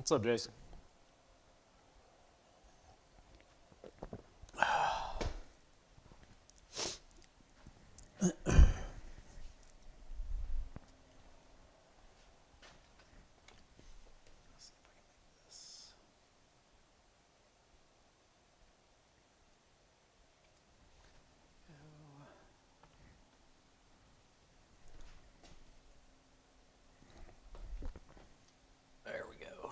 What's up, Jason? There we go.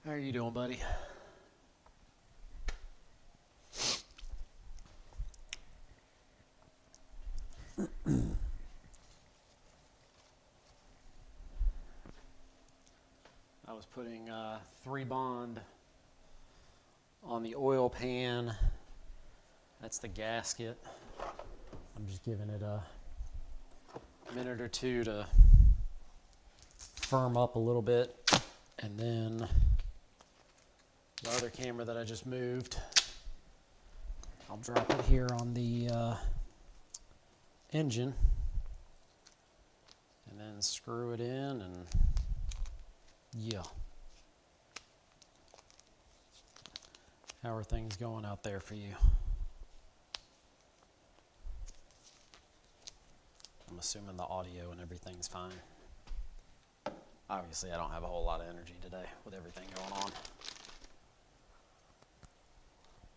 How are you doing, buddy? I was putting 3-bond on the oil pan. That's the gasket. I'm just giving it a minute or two to firm up a little bit, and then the other camera that I just moved, I'll drop it here on the engine and then screw it in, and yeah. How are things going out there for you? I'm assuming the audio and everything's fine. Obviously, I don't have a whole lot of energy today with everything going on.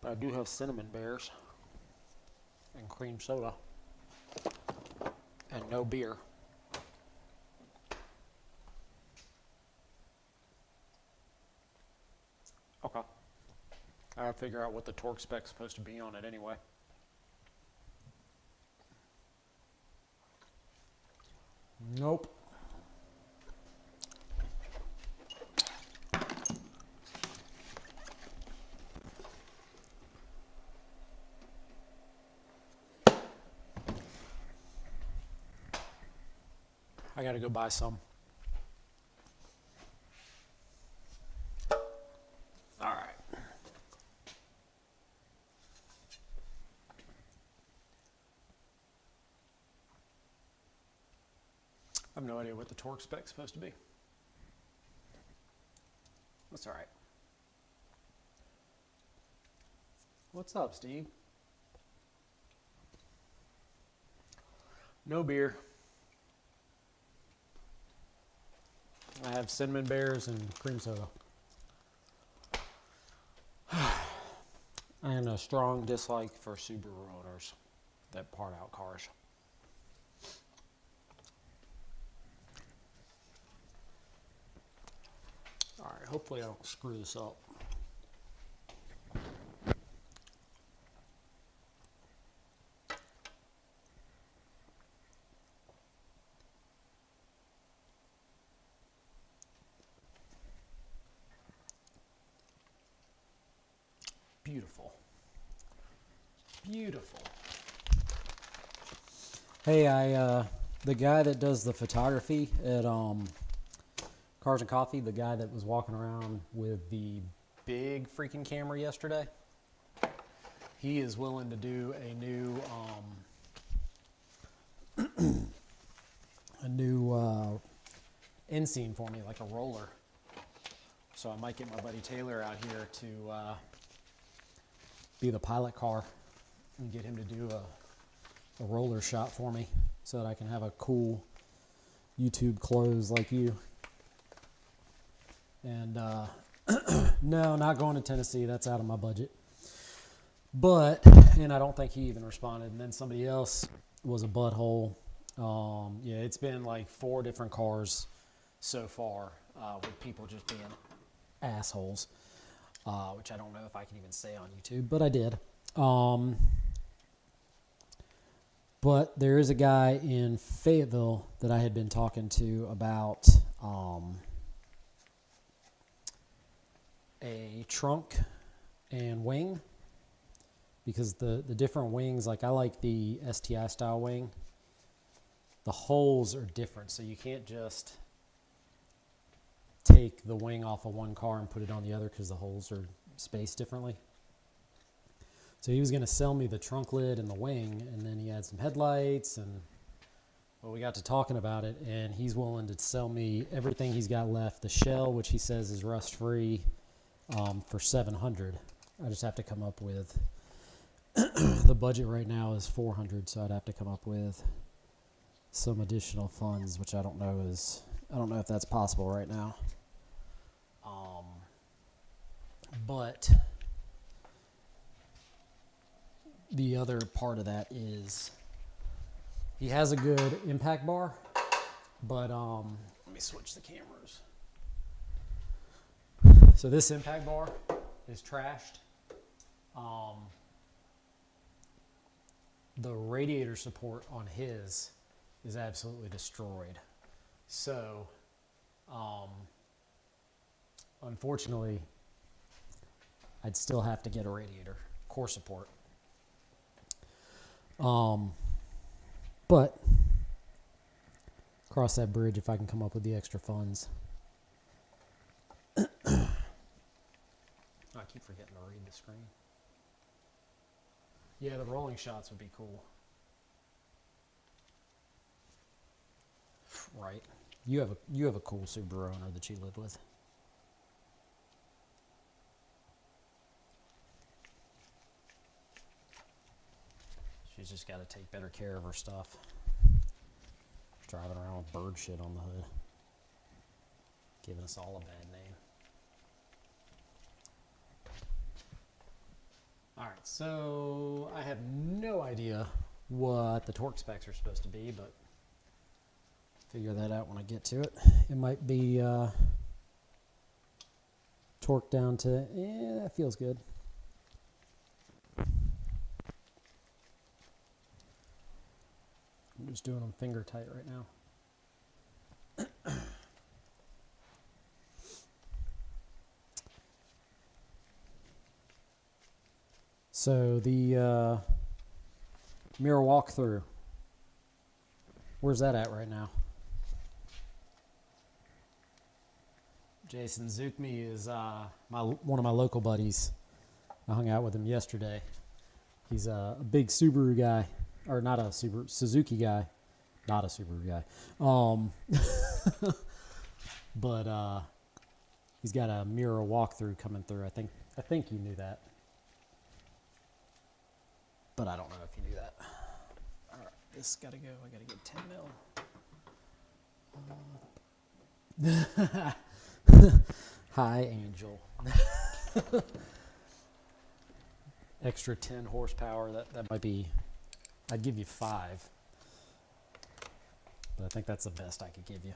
But I do have cinnamon bears and cream soda and no beer. Okay. I gotta figure out what the torque spec's supposed to be on it anyway. Nope. I gotta go buy some. All right. I have no idea what the torque spec's supposed to be. That's all right. What's up, Steve? No beer. I have cinnamon bears and cream soda. And a strong dislike for Subaru owners that part out cars. All right, hopefully I don't screw this up. Beautiful. Beautiful. Hey, the guy that does the photography at Cars and Coffee, the guy that was walking around with the big freaking camera yesterday, he is willing to do a new end scene for me, like a roller. So I might get my buddy Taylor out here to be the pilot car and get him to do a roller shot for me so that I can have a cool YouTube close like you. And no, not going to Tennessee. That's out of my budget. But, and I don't think he even responded. And then somebody else was a butthole. Yeah, it's been like 4 different cars so far with people just being assholes, which I don't know if I can even say on YouTube, but I did. But there is a guy in Fayetteville that I had been talking to about a trunk and wing, because the different wings, like I like the STI style wing, the holes are different, so you can't just take the wing off of one car and put it on the other because the holes are spaced differently. So he was going to sell me the trunk lid and the wing, and then he had some headlights, and well, we got to talking about it, and he's willing to sell me everything he's got left. The shell, which he says is rust free, for $700. I just have to come up with the budget right now is $400, so I'd have to come up with some additional funds, which I don't know if that's possible right now. But the other part of that is he has a good impact bar, but let me switch the cameras. So this impact bar is trashed. The radiator support on his is absolutely destroyed. So, unfortunately, I'd still have to get a radiator core support. But cross that bridge if I can come up with the extra funds. I keep forgetting to read the screen. Yeah, the rolling shots would be cool. Right. You have a cool Subaru owner that you live with. She's just got to take better care of her stuff. Driving around with bird shit on the hood. Giving us all a bad name. Alright, so I have no idea what the torque specs are supposed to be, but figure that out when I get to it. It might be torque down to, that feels good. I'm just doing them finger tight right now. So the mirror walkthrough, where's that at right now? Jason Zukmi is one of my local buddies. I hung out with him yesterday. He's a big Subaru guy, or not a Suzuki guy, not a Subaru guy. But he's got a mirror walkthrough coming through. I think you knew that, but I don't know if you knew that. All right, this gotta go. I gotta get 10 mil. Hi, Angel. Extra 10 horsepower. That might be. I'd give you 5, but I think that's the best I could give you.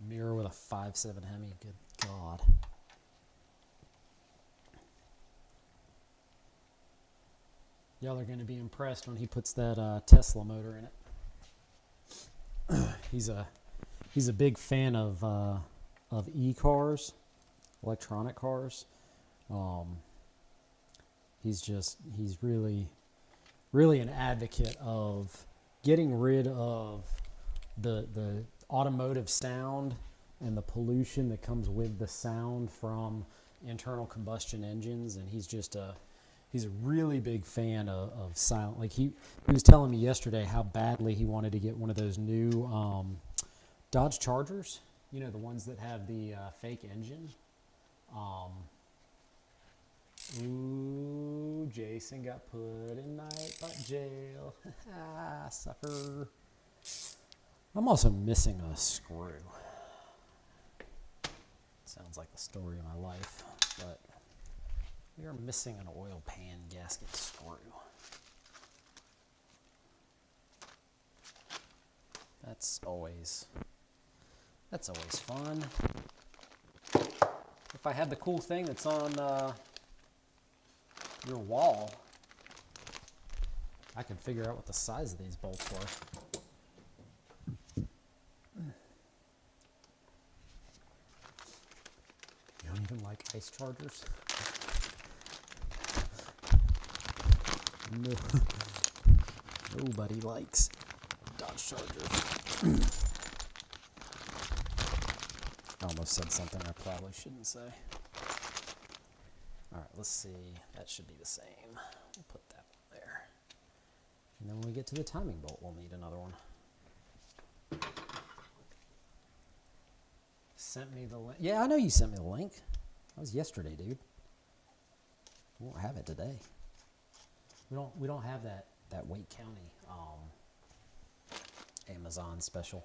Mirror with a 5.7 Hemi. Good God. Y'all are going to be impressed when he puts that Tesla motor in it. He's a big fan of e-cars, electronic cars. He's really an advocate of getting rid of the automotive sound and the pollution that comes with the sound from internal combustion engines, and he's a really big fan of silent. Like he was telling me yesterday how badly he wanted to get one of those new Dodge Chargers, you know, the ones that have the fake engine. Ooh, Jason got put in night jail. Sucker. I'm also missing a screw. Sounds like the story of my life, but we are missing an oil pan gasket screw. That's always fun. If I had the cool thing that's on your wall, I could figure out what the size of these bolts were. You don't even like ice chargers? No. Nobody likes Dodge Chargers. I almost said something I probably shouldn't say. All right, let's see. That should be the same. We'll put that one there. And then when we get to the timing bolt, we'll need another one. Sent me the link. Yeah, I know you sent me the link. That was yesterday, dude. We won't have it today. We don't have that Wake County Amazon special.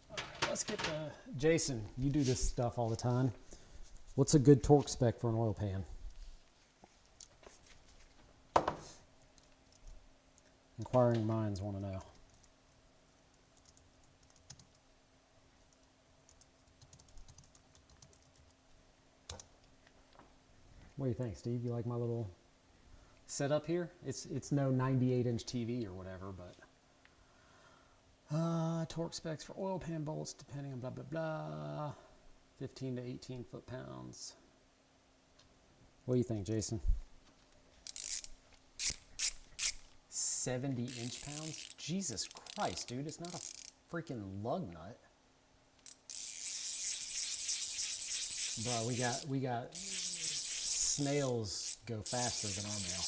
All right, let's get the Jason. You do this stuff all the time. What's a good torque spec for an oil pan? Inquiring minds want to know. What do you think, Steve? You like my little setup here? It's no 98-inch TV or whatever, but torque specs for oil pan bolts depending on blah blah blah. 15 to 18 foot-pounds. What do you think, Jason? 70 inch-pounds? Jesus Christ, dude! It's not a freaking lug nut. Bro, we got snails go faster than our mail.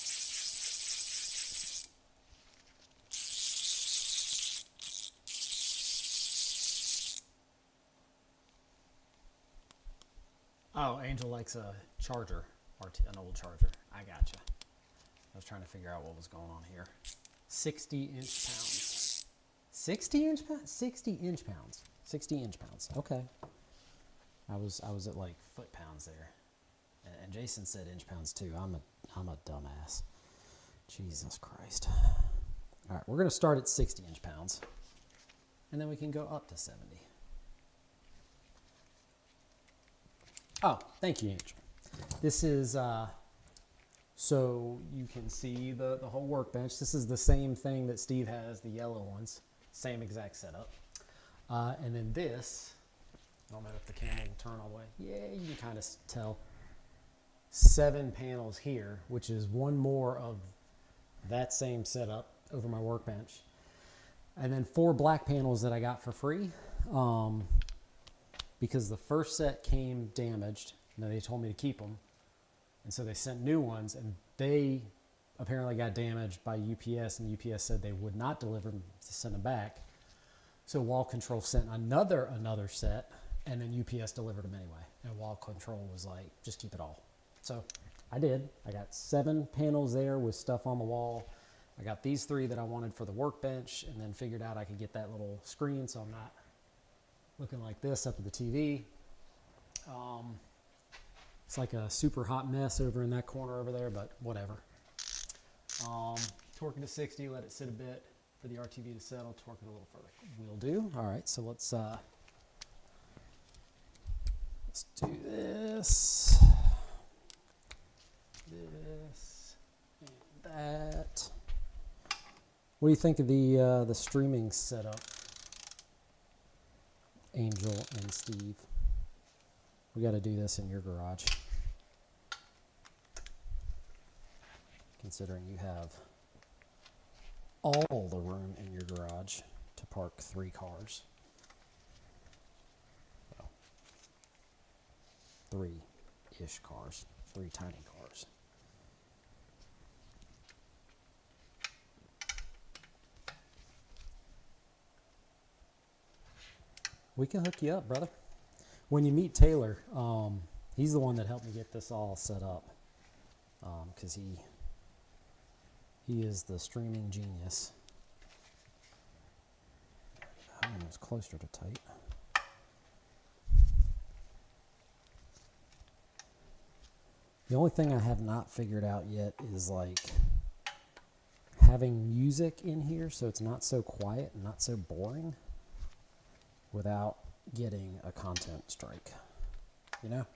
Oh, Angel likes a charger, an old charger. I gotcha. I was trying to figure out what was going on here. 60 inch pounds. 60 inch pounds? 60 inch pounds. 60 inch pounds. Okay. I was at like foot pounds there. And Jason said inch pounds too. I'm a dumbass. Jesus Christ. All right, we're going to start at 60 inch pounds. And then we can go up to 70. Oh, thank you, Angel. This is, so you can see the whole workbench. This is the same thing that Steve has, the yellow ones. Same exact setup. And then this, I don't know if the camera will turn all the way. Yeah, you can kind of tell. 7 panels here, which is one more of that same setup over my workbench. And then 4 black panels that I got for free. Because the first set came damaged, and they told me to keep them. And so they sent new ones, and they apparently got damaged by UPS, and UPS said they would not deliver them to send them back. So Wall Control sent another set, and then UPS delivered them anyway. And Wall Control was like, just keep it all. So I did. I got 7 panels there with stuff on the wall. I got these 3 that I wanted for the workbench, and then figured out I could get that little screen so I'm not looking like this up at the TV. It's like a super hot mess over in that corner over there, but whatever. Torque it to 60, let it sit a bit for the RTV to settle, torque it a little further. Will do. All right, so let's do this, and that. What do you think of the streaming setup, Angel and Steve? We got to do this in your garage, considering you have all the room in your garage to park 3 cars. Well, 3-ish cars, 3 tiny cars. We can hook you up, brother. When you meet Taylor, he's the one that helped me get this all set up, because he is the streaming genius. closer to tight. The only thing I have not figured out yet is like having music in here so it's not so quiet and not so boring without getting a content strike, you know?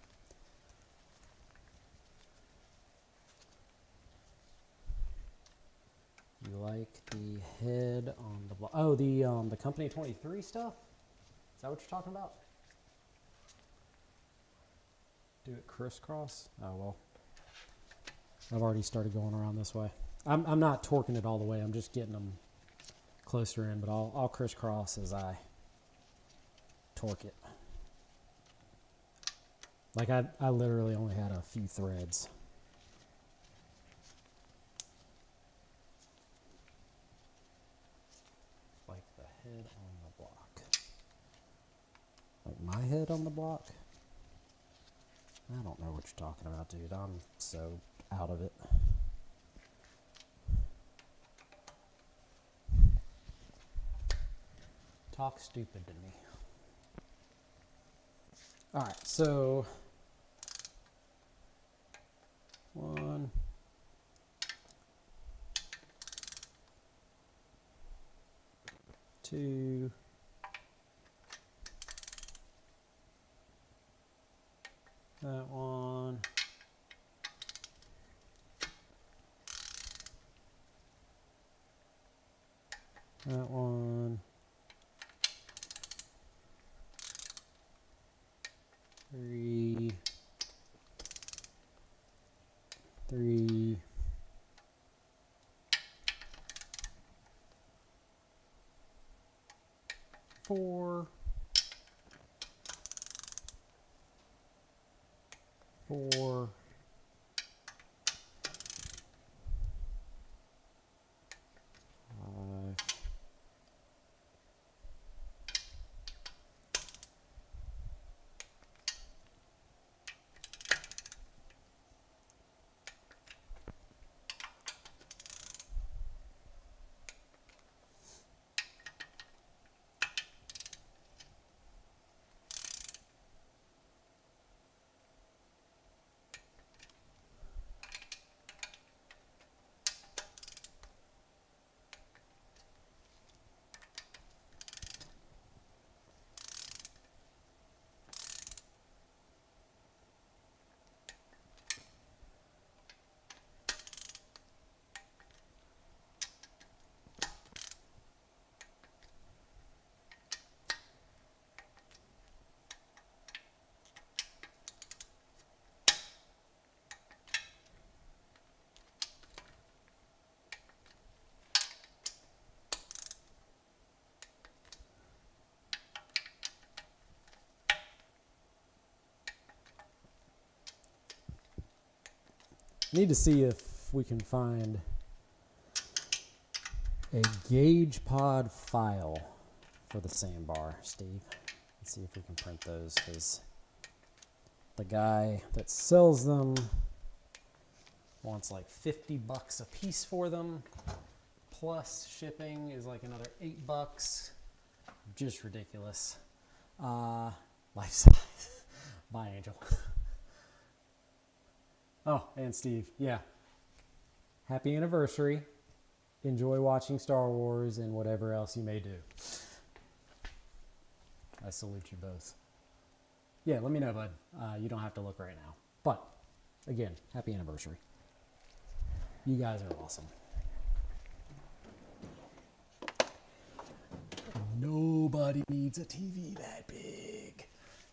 You like the head on the block? Oh, the Company 23 stuff? Is that what you're talking about? Do it crisscross? Oh, well. I've already started going around this way. I'm not torquing it all the way. I'm just getting them closer in, but I'll crisscross as I torque it. Like I literally only had a few threads. Like the head on the block. Like my head on the block? I don't know what you're talking about, dude. I'm so out of it. Talk stupid to me. All right, so 1, 2, that one, that one, 3, 3, 4, 4, 5, Need to see if we can find a gauge pod file for the sandbar, Steve. Let's see if we can print those, because the guy that sells them wants like $50 a piece for them, plus shipping is like another $8. Just ridiculous. Life size. Bye, Angel. Oh, and Steve, yeah. Happy anniversary. Enjoy watching Star Wars and whatever else you may do. I salute you both. Yeah, let me know, bud. You don't have to look right now. But, again, happy anniversary. You guys are awesome. Nobody needs a TV that big.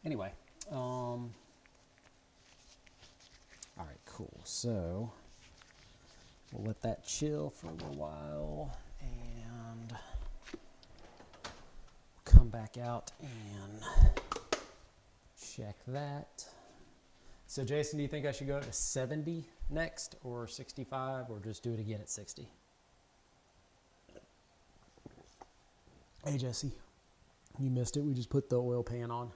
Anyway, all right, cool. So we'll let that chill for a little while and come back out and check that. So Jason, do you think I should go to 70 next or 65 or just do it again at 60? Hey Jesse, you missed it. We just put the oil pan on.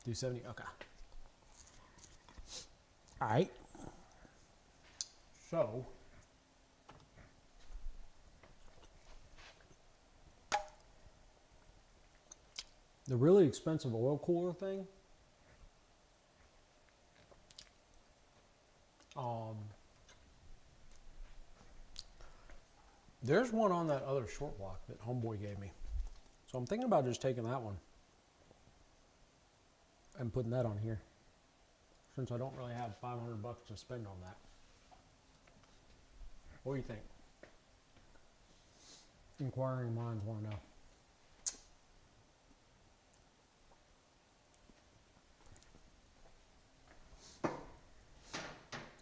Do 70? Okay. All right. So, the really expensive oil cooler thing, there's one on that other short block that homeboy gave me. So I'm thinking about just taking that one and putting that on here, since I don't really have $500 to spend on that. What do you think? Inquiring minds want to know.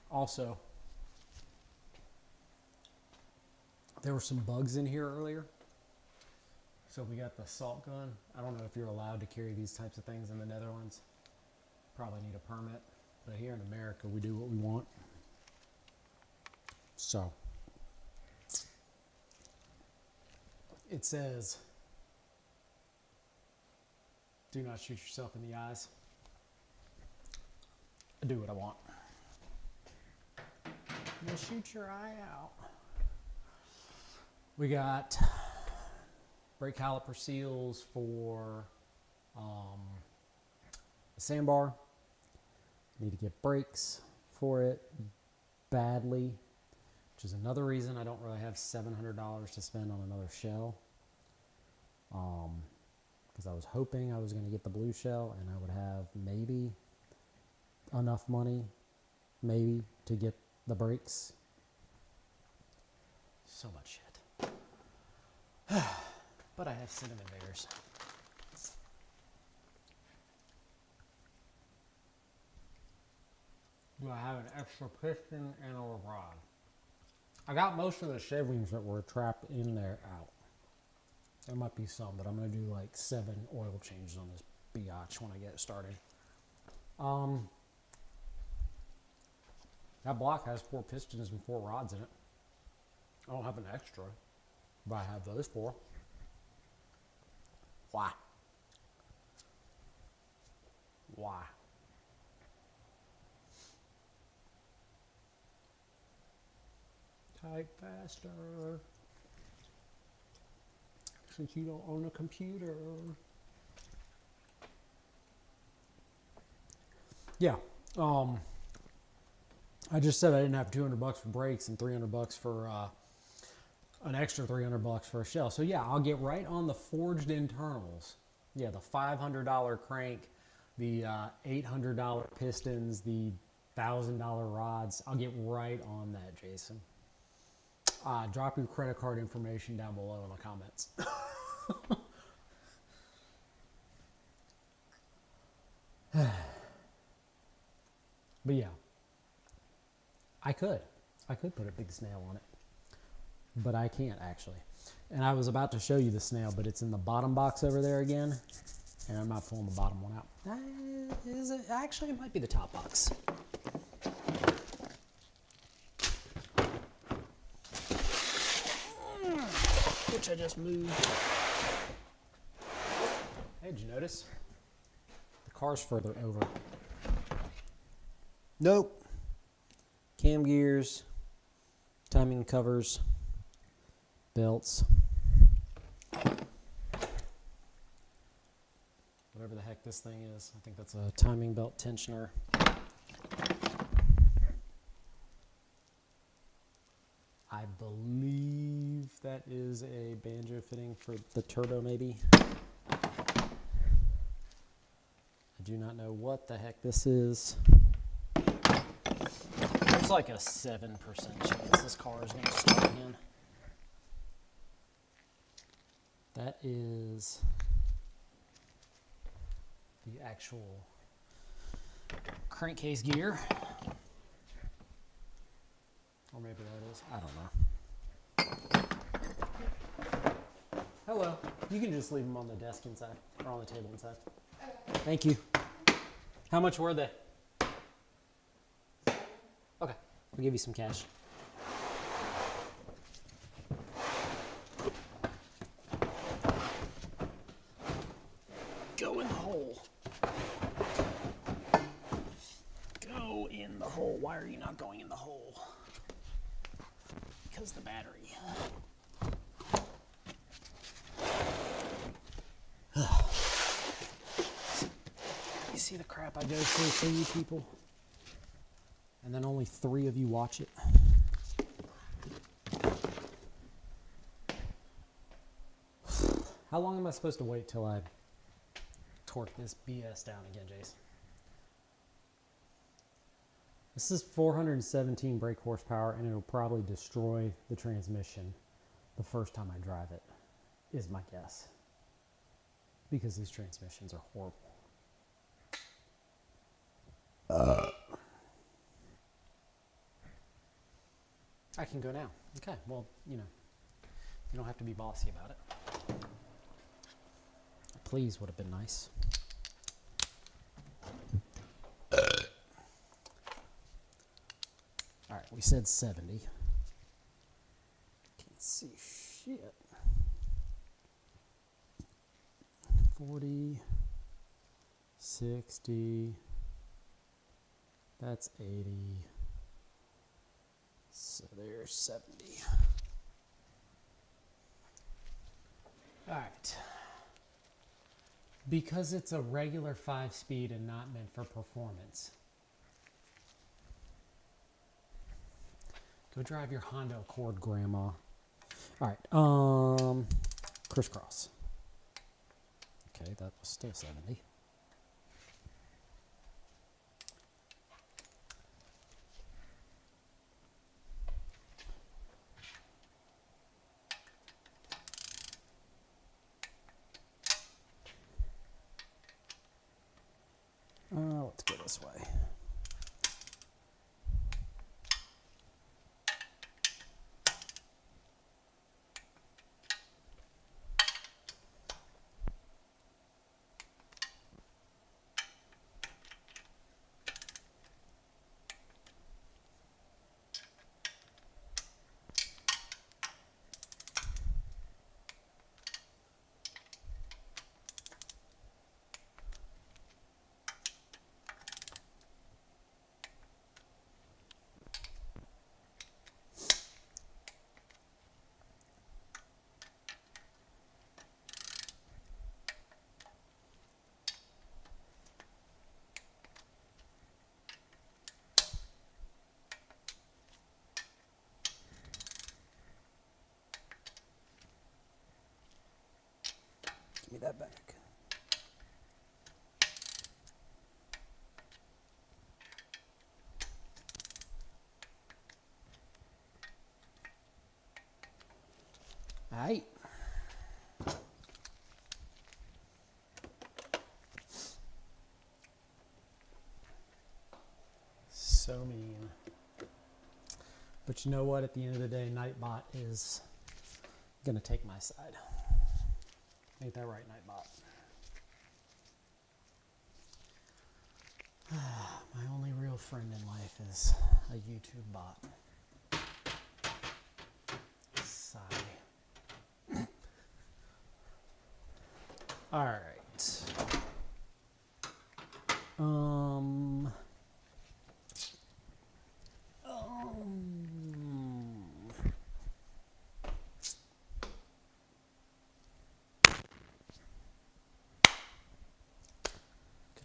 Also, there were some bugs in here earlier. So we got the salt gun. I don't know if you're allowed to carry these types of things in the Netherlands. Probably need a permit. But here in America, we do what we want. So, it says, do not shoot yourself in the eyes. I do what I want. You'll shoot your eye out. We got brake caliper seals for the sandbar. Need to get brakes for it badly, which is another reason I don't really have $700 to spend on another shell. Because I was hoping I was going to get the blue shell and I would have maybe enough money, maybe, to get the brakes. So much shit. But I have cinnamon bears. Do I have an extra piston and a rod? I got most of the shavings that were trapped in there out. There might be some, but I'm going to do like 7 oil changes on this biatch when I get it started. That block has 4 pistons and 4 rods in it. I don't have an extra, but I have those 4. Why? Why? Type faster. Since you don't own a computer. Yeah. I just said I didn't have $200 for brakes and $300 for an extra $300 for a shell. So yeah, I'll get right on the forged internals. Yeah, the $500 crank, the $800 pistons, the $1,000 rods. I'll get right on that, Jason. Drop your credit card information down below in the comments. But yeah, I could put a big snail on it, but I can't actually. And I was about to show you the snail, but it's in the bottom box over there again, and I'm not pulling the bottom one out. Is it? Actually, it might be the top box. Which I just moved. Hey, did you notice? The car's further over. Nope. Cam gears, timing covers, belts. Whatever the heck this thing is. I think that's a timing belt tensioner. I believe that is a banjo fitting for the turbo, maybe. I do not know what the heck this is. There's like a 7% chance this car is going to start again. That is the actual crankcase gear. Or maybe that is. I don't know. Hello. You can just leave them on the desk inside, or on the table inside. Okay. Thank you. How much were they? Okay. I'll give you some cash. Go in the hole. Go in the hole. Why are you not going in the hole? because the battery. You see the crap I go through for you people? And then only 3 of you watch it. How long am I supposed to wait till I torque this BS down again, Jace? This is 417 brake horsepower, and it'll probably destroy the transmission the first time I drive it, is my guess. Because these transmissions are horrible. I can go now. Okay, well, you know, you don't have to be bossy about it. Please would have been nice. All right, we said 70. Can't see shit. 40, 60, that's 80. So there's 70. All right. Because it's a regular 5-speed and not meant for performance, go drive your Honda Accord, Grandma. All right, crisscross. Okay, that was still 70. Let's go this way. Give me that back. All right. So mean. But you know what? At the end of the day, Nightbot is going to take my side. Ain't that right, Nightbot? My only real friend in life is a YouTube bot. Sigh. All right.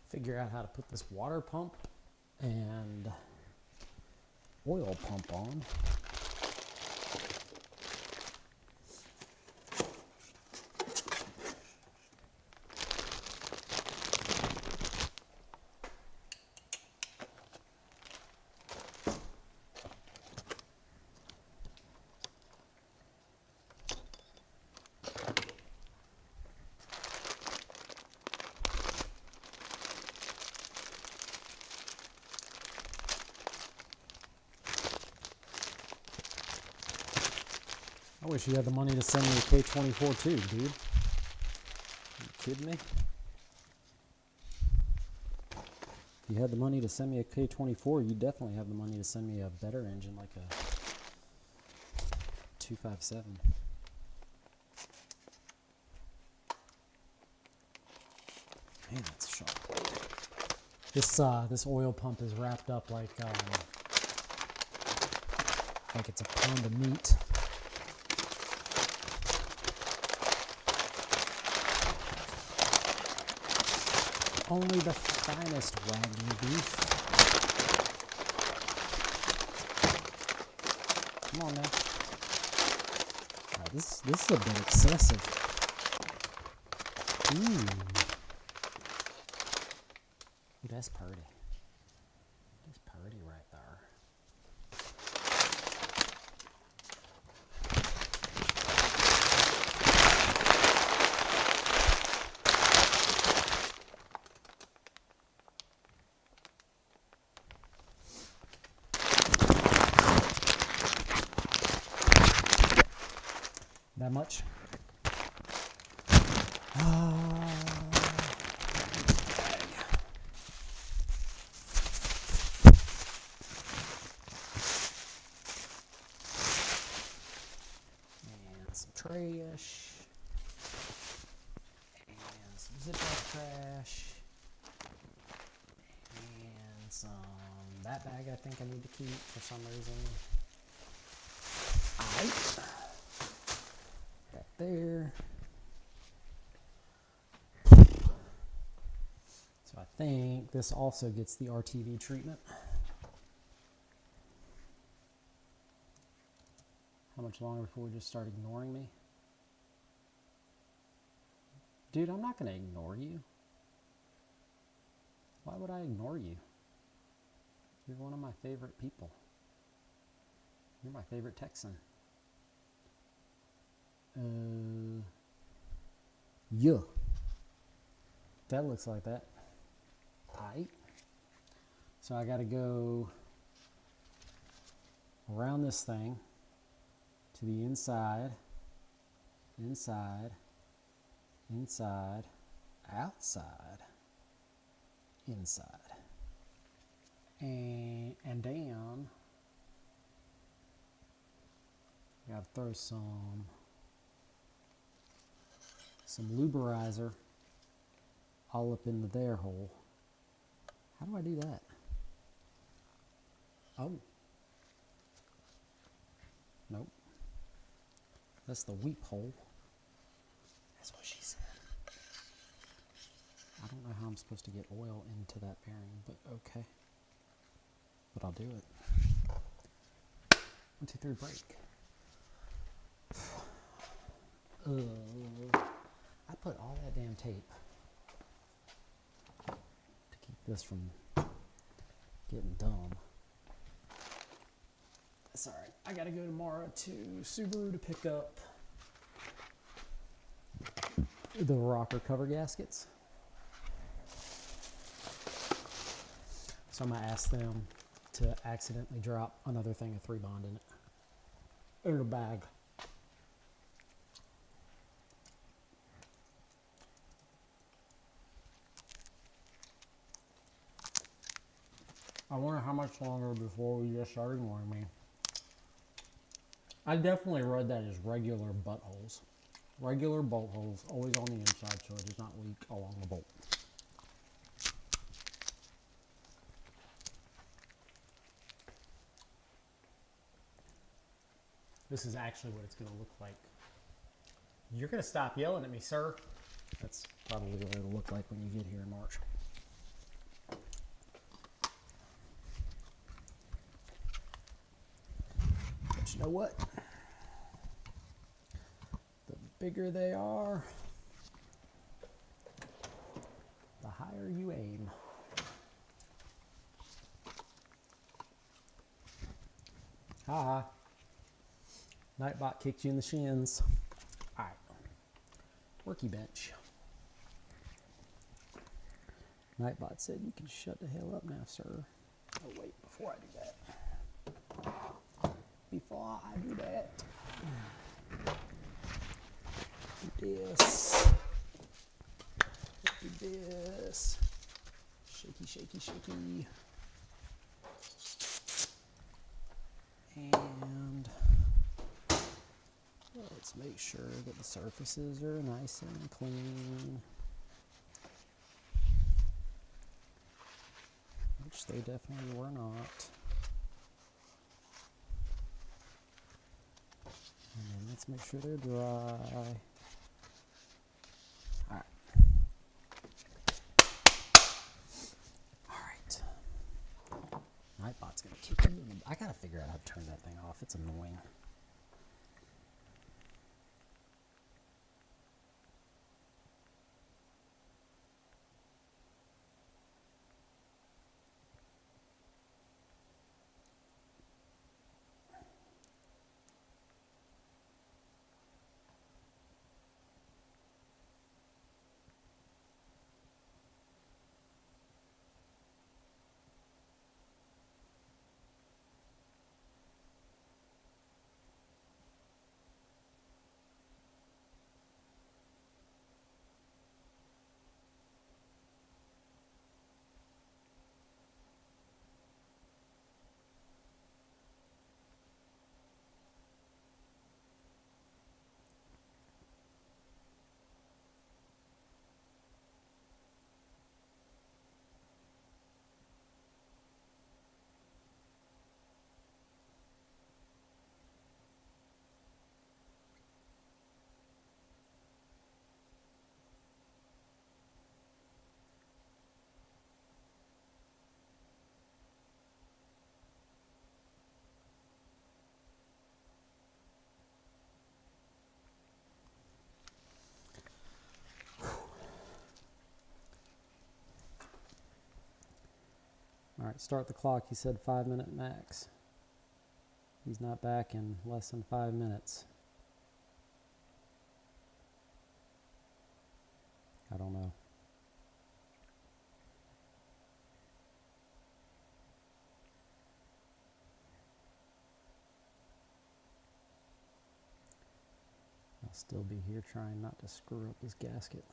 Figure out how to put this water pump and oil pump on. I wish you had the money to send me a K24 too, dude. You kidding me? If you had the money to send me a K24, you definitely have the money to send me a better engine like a 257. Man, that's a sharp blade. This oil pump is wrapped up like like it's a pound of meat. Only the finest Wagyu beef. Come on now. Oh, this is a bit excessive. Ooh, that's pretty. That's pretty right there. That much? And some trash. And some Ziploc trash. And some, that bag I think I need to keep for some reason. Alright. That there. So I think this also gets the RTV treatment. How much longer before we just start ignoring me? Dude, I'm not going to ignore you. Why would I ignore you? You're one of my favorite people. You're my favorite Texan. Yeah. That looks like that. Aight. So I got to go around this thing to the inside, inside, inside, outside, inside, and down. Got to throw some luberizer all up into their hole. How do I do that? Oh. Nope. That's the weep hole. That's what she said. I don't know how I'm supposed to get oil into that bearing, but okay. But I'll do it. 1, 2, 3, break. I put all that damn tape to keep this from getting dumb. That's alright. I gotta go tomorrow to Subaru to pick up the rocker cover gaskets. So I'm gonna ask them to accidentally drop another thing of 3-bond in it. In a bag. I wonder how much longer before we just start ignoring me. I definitely read that as regular butt holes. Regular bolt holes, always on the inside so it does not leak along the bolt. This is actually what it's going to look like. You're going to stop yelling at me, sir. That's probably what it'll look like when you get here in March. But you know what? The bigger they are, the higher you aim. Ha! Nightbot kicked you in the shins. Alright. Worky bench. Nightbot said you can shut the hell up now, sir. Oh wait, before I do that. Before I do that. Do this. Do this. Shaky, shaky, shaky. And let's make sure that the surfaces are nice and clean. Which they definitely were not. Let's make sure they're dry. Alright. Alright. Nightbot's gonna kick you in the... I gotta figure out how to turn that thing off. It's annoying. Alright, start the clock. He said 5-minute max. He's not back in less than 5 minutes. I don't know. I'll still be here trying not to screw up his gasket.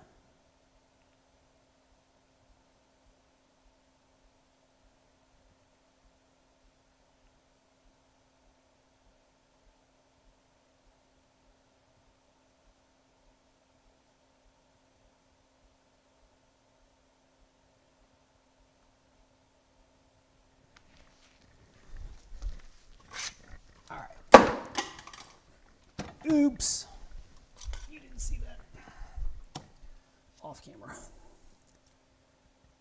Oops. You didn't see that. Off camera.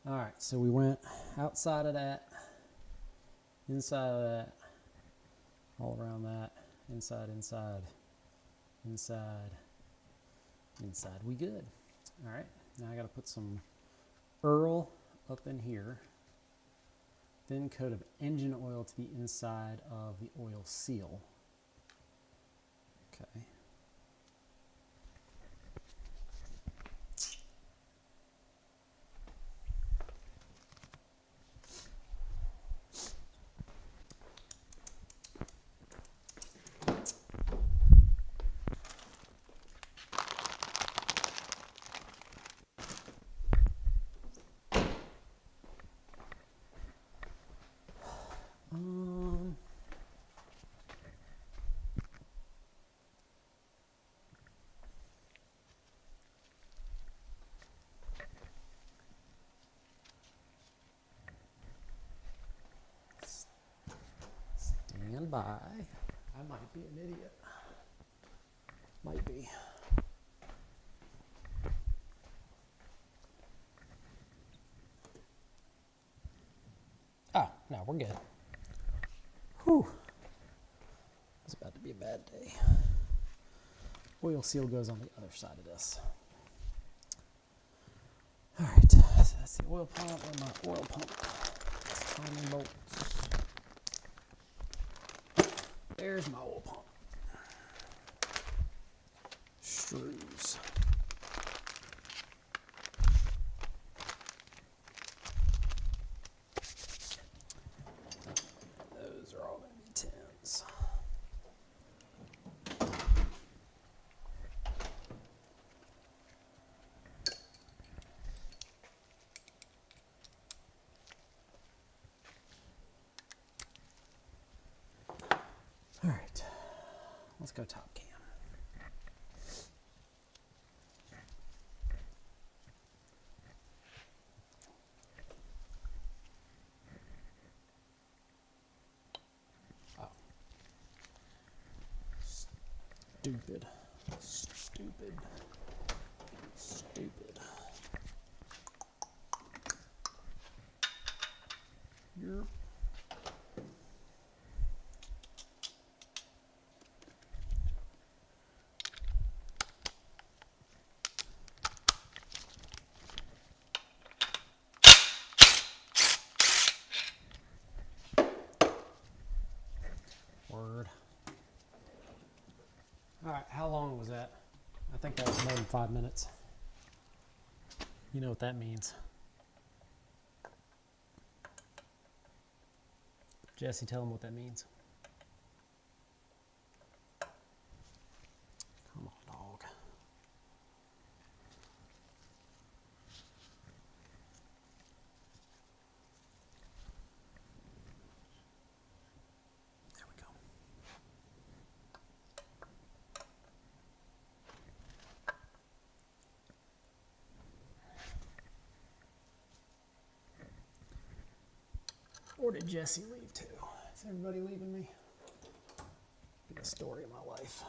Alright, so we went outside of that, inside of that, all around that, inside, inside, inside, inside. We good. Alright, now I gotta put some Earl up in here. Thin coat of engine oil to the inside of the oil seal. Okay. Stand by. I might be an idiot. Might be. Oh, no, we're good. Whew. It's about to be a bad day. Oil seal goes on the other side of this. All right, so that's the oil pump and my oil pump timing bolts. There's my oil pump. Screws. Those are all going to be 10s. All right, let's go top cam. Stupid. Stupid. Stupid. You're... Word. Alright, how long was that? I think that was more than 5 minutes. You know what that means. Jesse, tell him what that means. Come on, dog. There we go. Or did Jesse leave too? Is everybody leaving me? The story of my life.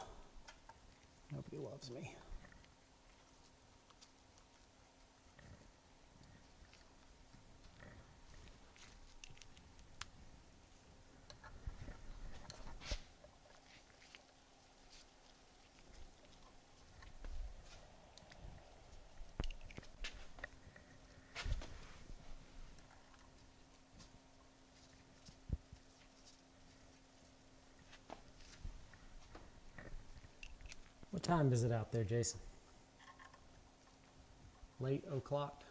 Nobody loves me. What time is it out there, Jason? Late o'clock?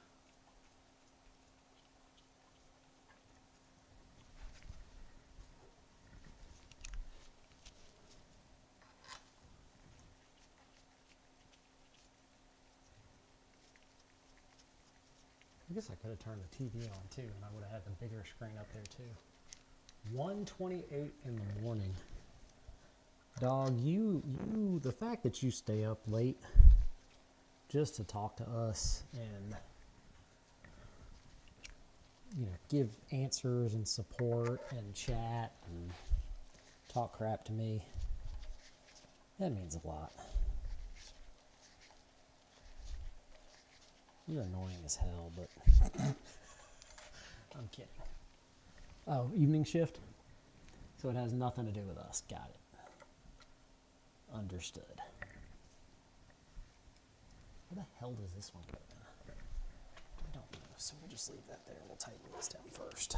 I guess I could have turned the TV on too, and I would have had the bigger screen up there too. 1:28 in the morning. Dog, the fact that you stay up late just to talk to us and, you know, give answers and support and chat and talk crap to me, that means a lot. You're annoying as hell, but I'm kidding. Oh, evening shift? So it has nothing to do with us. Got it. Understood. Where the hell does this one go in? I don't know, so we'll just leave that there. We'll tighten this down first.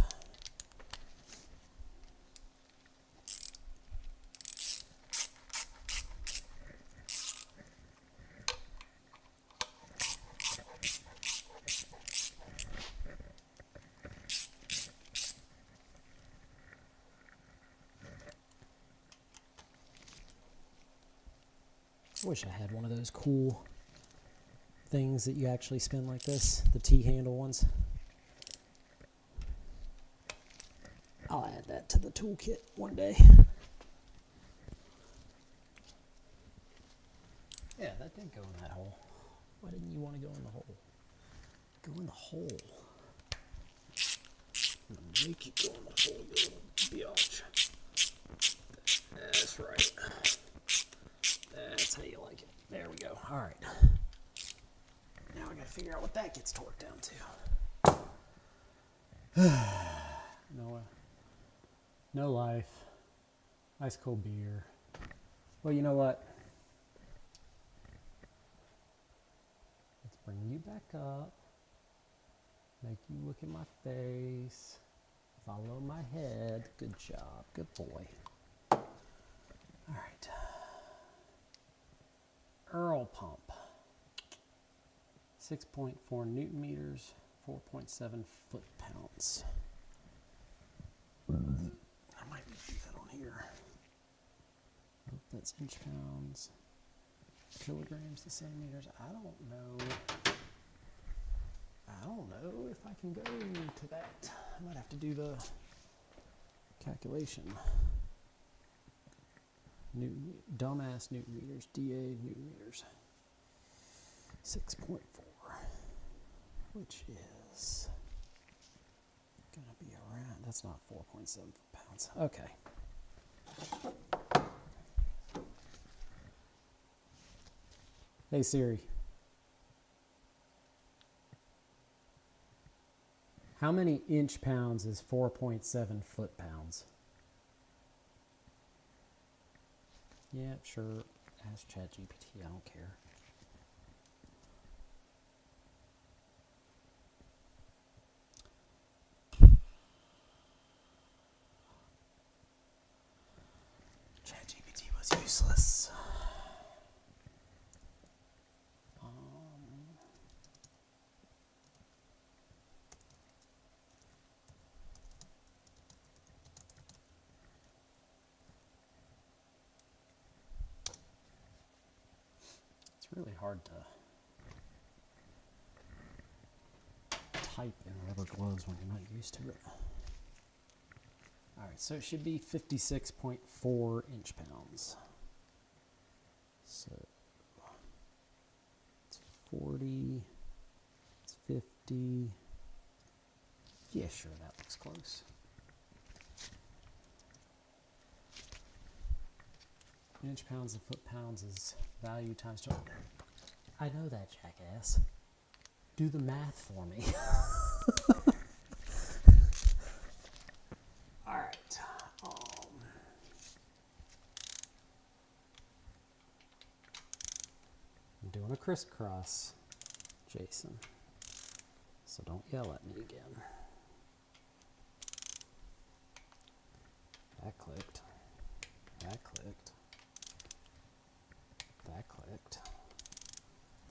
I wish I had one of those cool things that you actually spin like this, the T-handle ones. I'll add that to the toolkit one day. Yeah, that did go in that hole. Why didn't you want to go in the hole? Go in the hole. I'm going to make you go in the hole, you little biatch. That's right. That's how you like it. There we go. All right. Now I gotta figure out what that gets torqued down to. No life. Ice cold beer. Well, you know what? Let's bring you back up. Make you look at my face. Follow my head. Good job. Good boy. All right. Earl pump. 6.4 Newton meters, 4.7 foot-pounds. I might need to do that on here. Oh, that's inch pounds. Kilograms to centimeters. I don't know if I can go to that. I might have to do the calculation. Dumbass Newton meters, DA Newton meters. 6.4, which is gonna be around, that's not 4.7 pounds. Okay. Hey Siri, how many inch pounds is 4.7 foot pounds? Yeah, sure. Ask ChatGPT. I don't care. ChatGPT was useless. It's really hard to type in rubber gloves when you're not used to it. Alright, so it should be 56.4 inch pounds. So it's 40, it's 50. Yeah, sure, that looks close. Inch pounds and foot pounds is value times 12. I know that, jackass. Do the math for me. Alright. I'm doing a crisscross, Jason. So don't yell at me again. That clicked. That clicked. That clicked.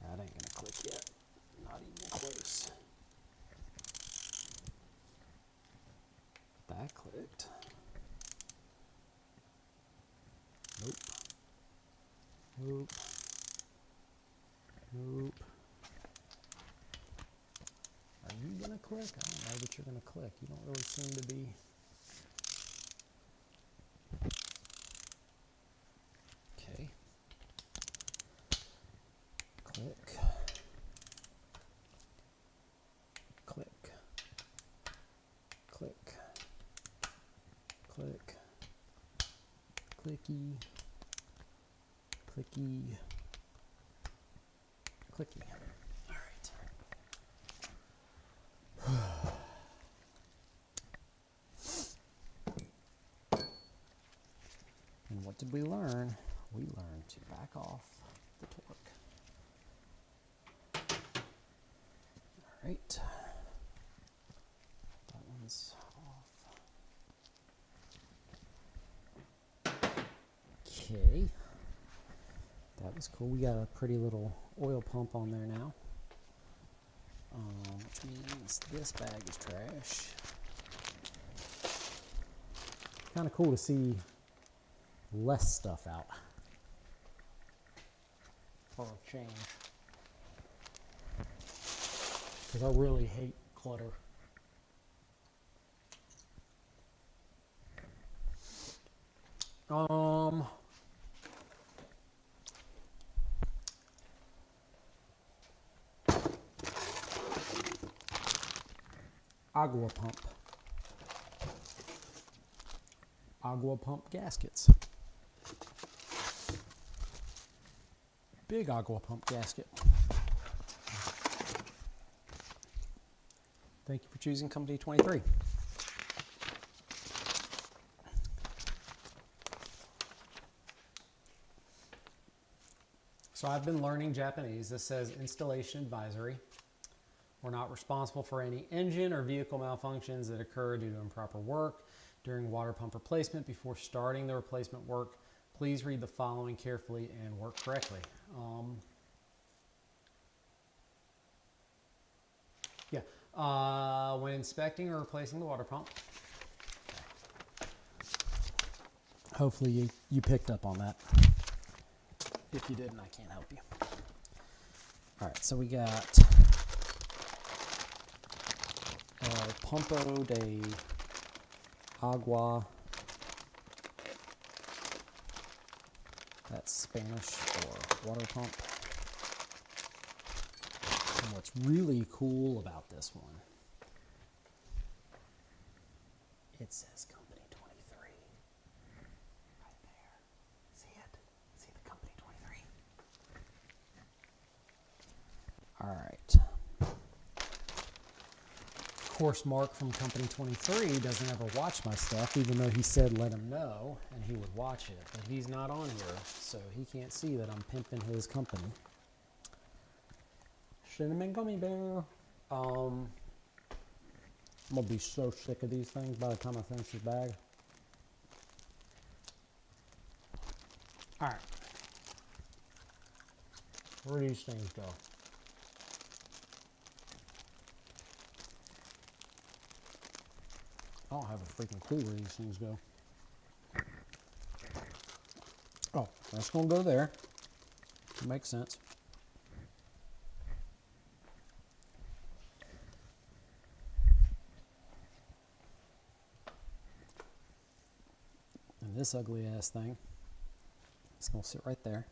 That ain't gonna click yet. Not even close. That clicked. Nope. Nope. Nope. Are you gonna click? I don't know that you're gonna click. You don't really seem to be. Okay. Click. Click. Click. Click. Clicky. Clicky. Clicky. All right. And what did we learn? We learned to back off the torque. All right. That one's off. Okay. That was cool. We got a pretty little oil pump on there now. Which means this bag is trash. Kind of cool to see less stuff out for a change. Because I really hate clutter. Agua pump. Agua pump gaskets. Big agua pump gasket. Thank you for choosing Company 23. So I've been learning Japanese. This says installation advisory. We're not responsible for any engine or vehicle malfunctions that occur due to improper work during water pump replacement. Before starting the replacement work, please read the following carefully and work correctly. When inspecting or replacing the water pump, hopefully you picked up on that. If you didn't, I can't help you. All right, so we got Pumpo de Agua. That's Spanish for water pump. And what's really cool about this one, it says Company 23 right there. See it? See the Company 23? course, Mark from Company 23 doesn't ever watch my stuff, even though he said let him know, and he would watch it. But he's not on here, so he can't see that I'm pimping his company. Cinnamon gummy bear. I'm going to be so sick of these things by the time I finish this bag. Alright. Where do these things go? I don't have a freaking clue where these things go. Oh, that's going to go there. Makes sense. And this ugly ass thing is going to sit right there.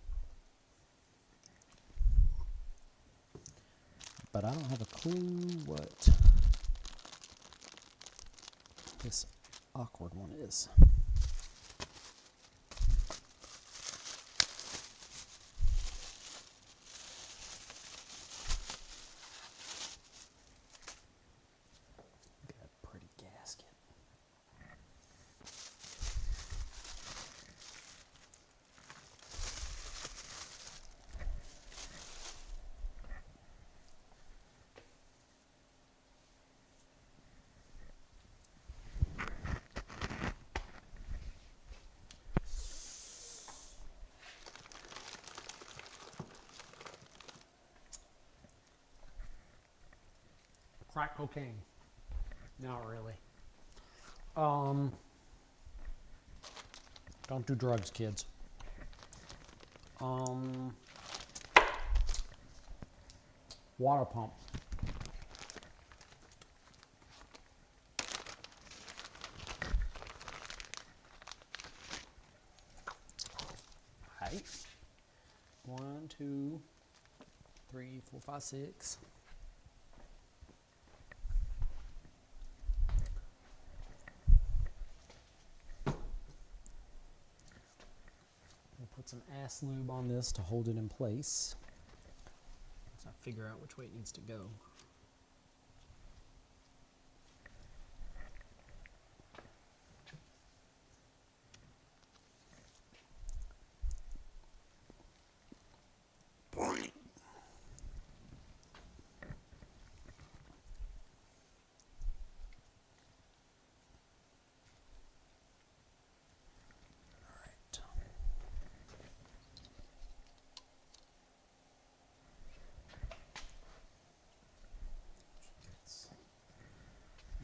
But I don't have a clue what this awkward one is. Look at that pretty gasket. Crack cocaine. Not really. Don't do drugs, kids. Water pump. Right. 1, 2, 3, 4, 5, 6. Put some ass lube on this to hold it in place. Let's not figure out which way it needs to go.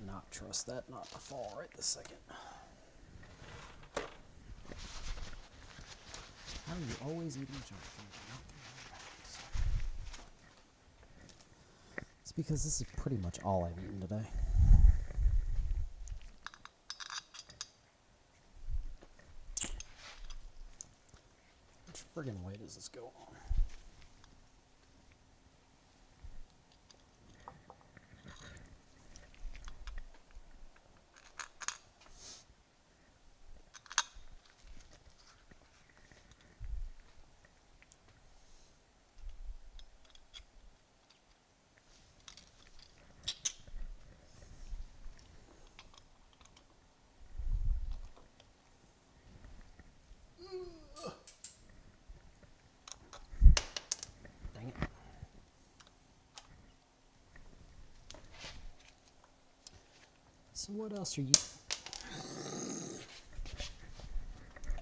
Not trust that not to fall right this second. How are you always eating junk food? It's because this is pretty much all I've eaten today. Which friggin' way does this go? Dang it. So what else are you...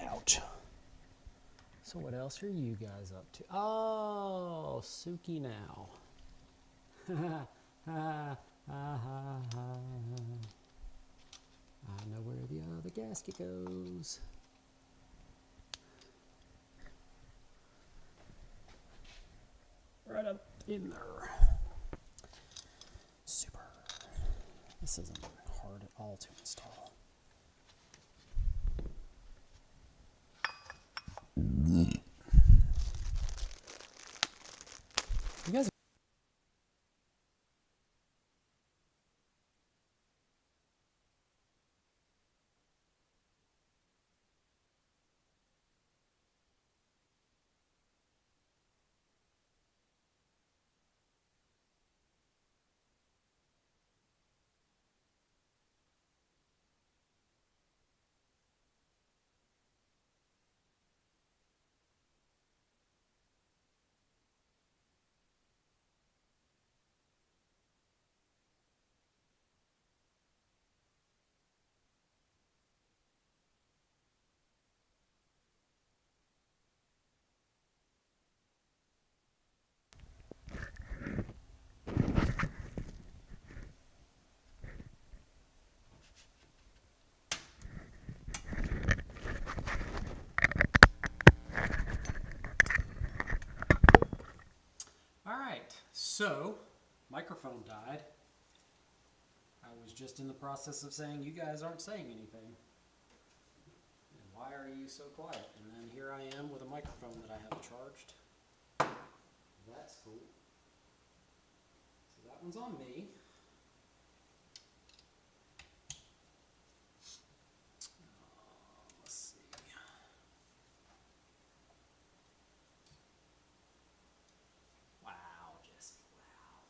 Ouch. So what else are you guys up to? Oh, Suki now. I know where the other gasket goes. Right up in there. Super. This isn't hard at all to install. You guys So, microphone died. I was just in the process of saying, you guys aren't saying anything. And why are you so quiet? And then here I am with a microphone that I haven't charged. That's cool. So that one's on me. Let's see. Wow, Jesse, wow.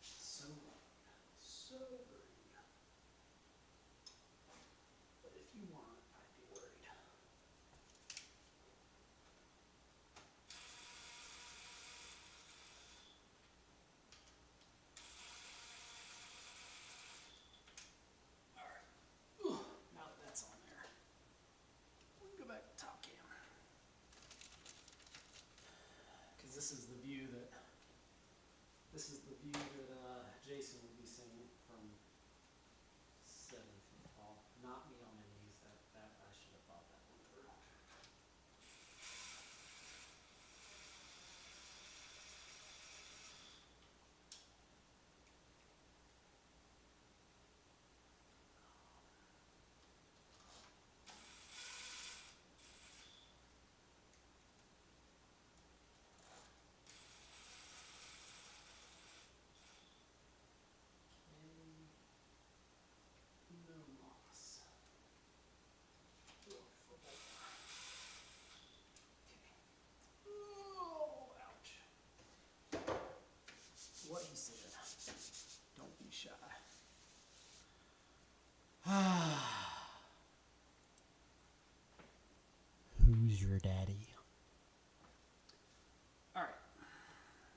So green. But if you weren't, I'd be worried. Alright. Now that that's on there, we can go back to top cam. Because this is the view that Jason will be seeing from 7 feet tall. Not me on any of these. That I should have thought that one through. No moss. Oh, ouch. What he said. Don't be shy. Who's your daddy? Alright.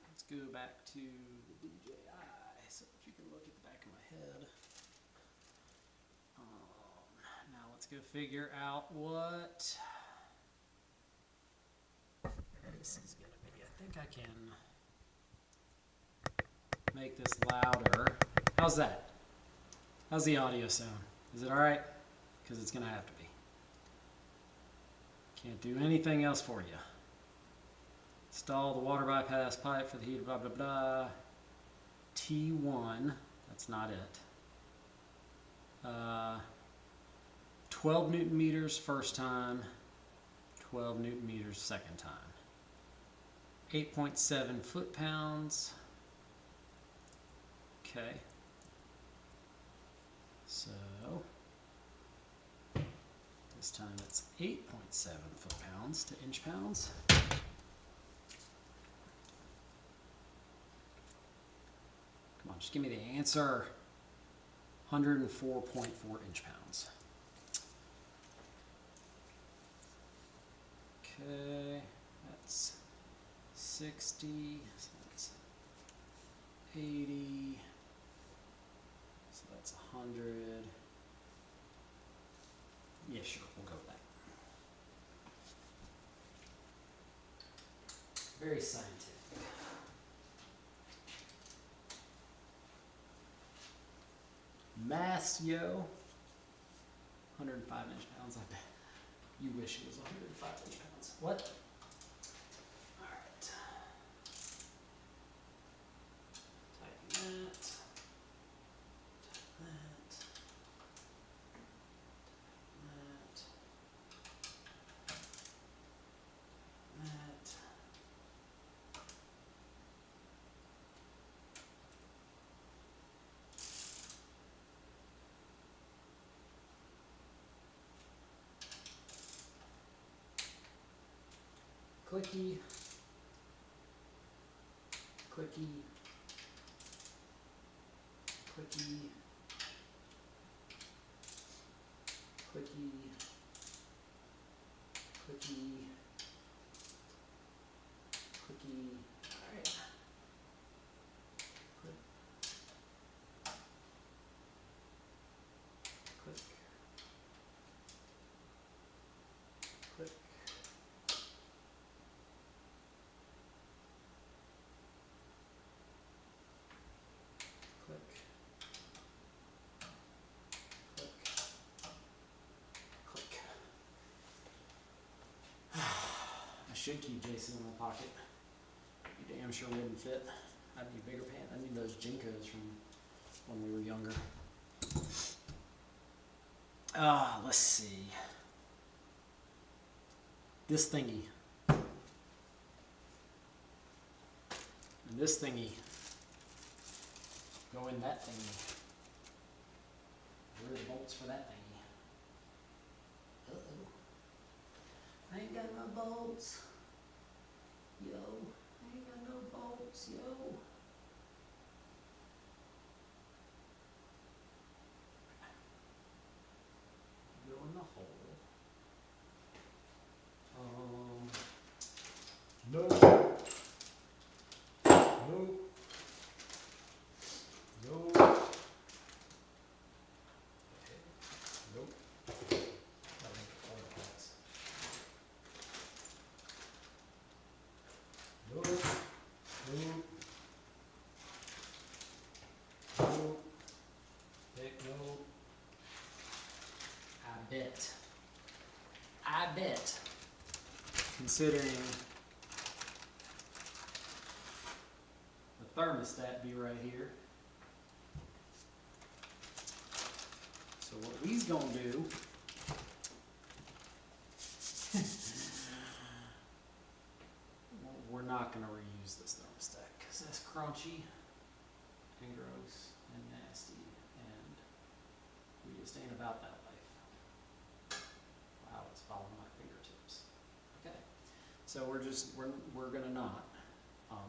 Let's go back to the DJI so that you can look at the back of my head. Now let's go figure out what this is going to be. I think I can make this louder. How's that? How's the audio sound? Is it alright? Because it's going to have to be. Can't do anything else for you. Install the water bypass pipe for the heater, blah, blah, blah. T1, that's not it. 12 Newton meters first time, 12 Newton meters second time. 8.7 foot-pounds. Okay. So, this time it's 8.7 foot-pounds to inch-pounds. Come on, just give me the answer. 104.4 inch-pounds. Okay, that's 60, so that's 80, so that's 100. Yeah, sure, we'll go with that. Very scientific. Mass, yo. 105 inch-pounds, I bet. You wish it was 105 inch-pounds. What? Alright. Tighten that. That. That. Clicky, clicky, clicky, clicky, clicky, clicky. All right. Click, click, click. I should keep Jason in my pocket. Be damn sure wouldn't fit. I need bigger pants. I need those Jinkos from when we were younger. Let's see. This thingy. And this thingy. Go in that thingy. Where are the bolts for that thingy? Uh-oh. I ain't got no bolts. Yo. I ain't got no bolts. Yo. Go in the hole. No. Nope. Nope. Okay. Nope. I think all the parts. Nope. Nope. Nope. Heck no. I bet. Considering the thermostat be right here. So what we's gonna do we're not gonna reuse this thermostat because that's crunchy and gross and nasty and we just ain't about that life. Wow, it's following my fingertips. Okay. So we're gonna not.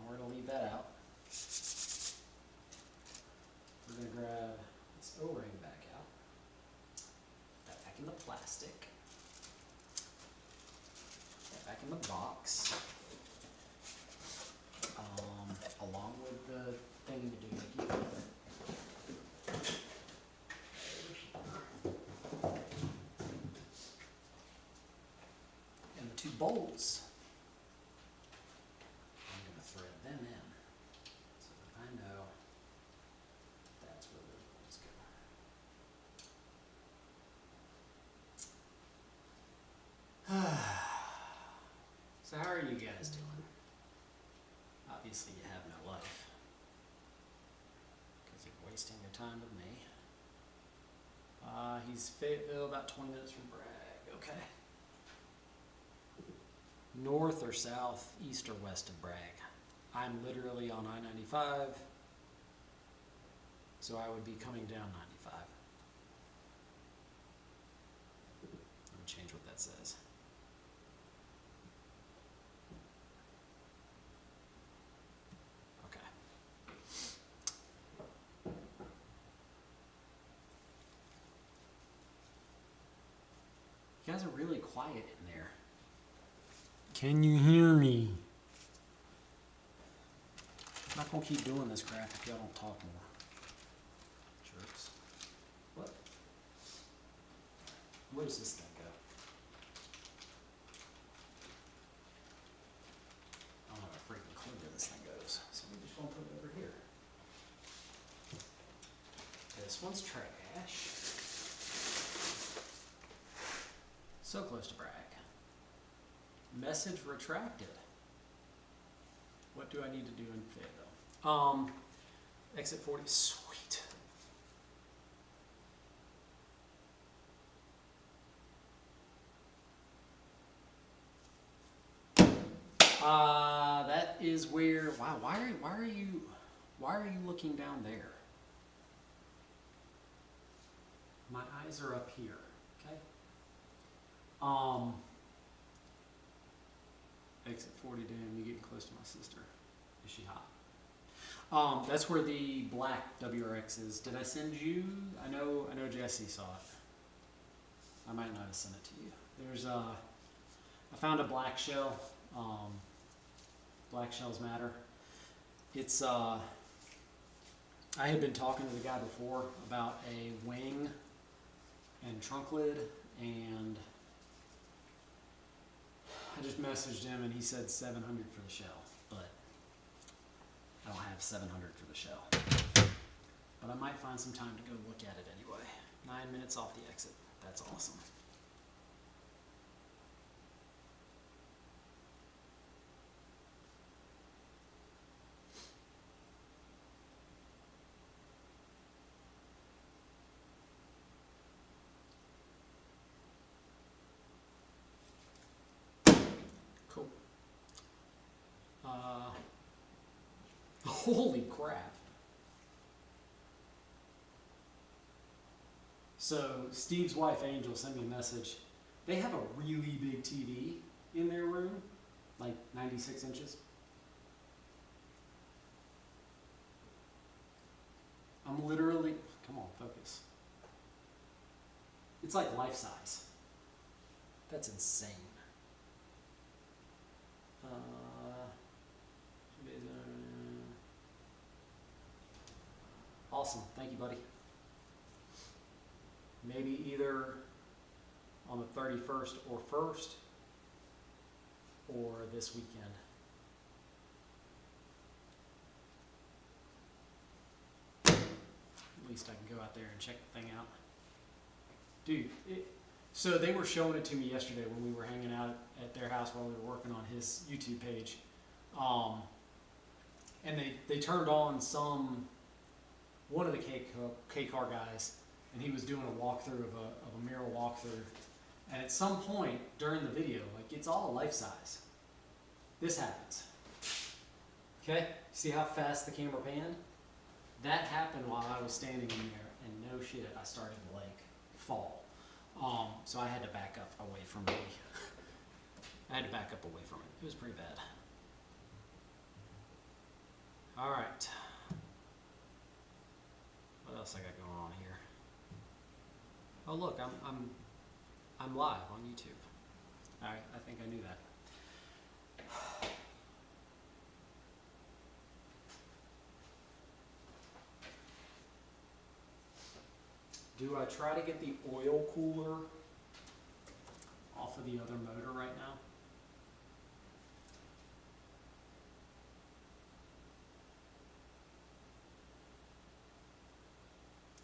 We're gonna leave that out. We're gonna grab this O-ring back out. Put that back in the plastic. Put that back in the box. Along with the thingy-majiggy. And the two bolts. I'm going to thread them in so that I know that's where those bolts go. So how are you guys doing? Obviously you have no life because you're wasting your time with me. He's Fayetteville, about 20 minutes from Bragg. Okay. North or south, east or west of Bragg? I'm literally on I-95, so I would be coming down 95. Let me change what that says. Okay. You guys are really quiet in there. Can you hear me? I'm not gonna keep doing this crap if y'all don't talk more. Jerks. What? Where does this thing go? I don't have a freaking clue where this thing goes, so we're just gonna put it over here. This one's trash. So close to Bragg. Message retracted. What do I need to do in Fayetteville? Exit 40. Sweet. That is where. Wow. Why are you looking down there? My eyes are up here. Okay. Exit 40, damn, you're getting close to my sister. Is she hot? That's where the black WRX is. Did I send you? I know Jesse saw it. I might not have sent it to you. There's I found a black shell. Black shells matter. It's I had been talking to the guy before about a wing and trunk lid, and I just messaged him and he said 700 for the shell, but I don't have 700 for the shell. But I might find some time to go look at it anyway. 9 minutes off the exit. That's awesome. Holy crap. So Steve's wife Angel sent me a message. They have a really big TV in their room, like 96 inches. I'm literally, come on, focus. It's like life size. That's insane. Awesome, thank you, buddy. Maybe either on the 31st or 1st, or this weekend. At least I can go out there and check the thing out. Dude, so they were showing it to me yesterday when we were hanging out at their house while we were working on his YouTube page. And they turned on one of the K-Car guys, and he was doing a walkthrough of a mural walkthrough. And at some point during the video, like, it's all life size. This happens. Okay? See how fast the camera panned? That happened while I was standing in there, and no shit, I started to like fall. So I had to back up away from it. It was pretty bad. All right. What else I got going on here? Oh look, I'm live on YouTube. All right, I think I knew that. Do I try to get the oil cooler off of the other motor right now?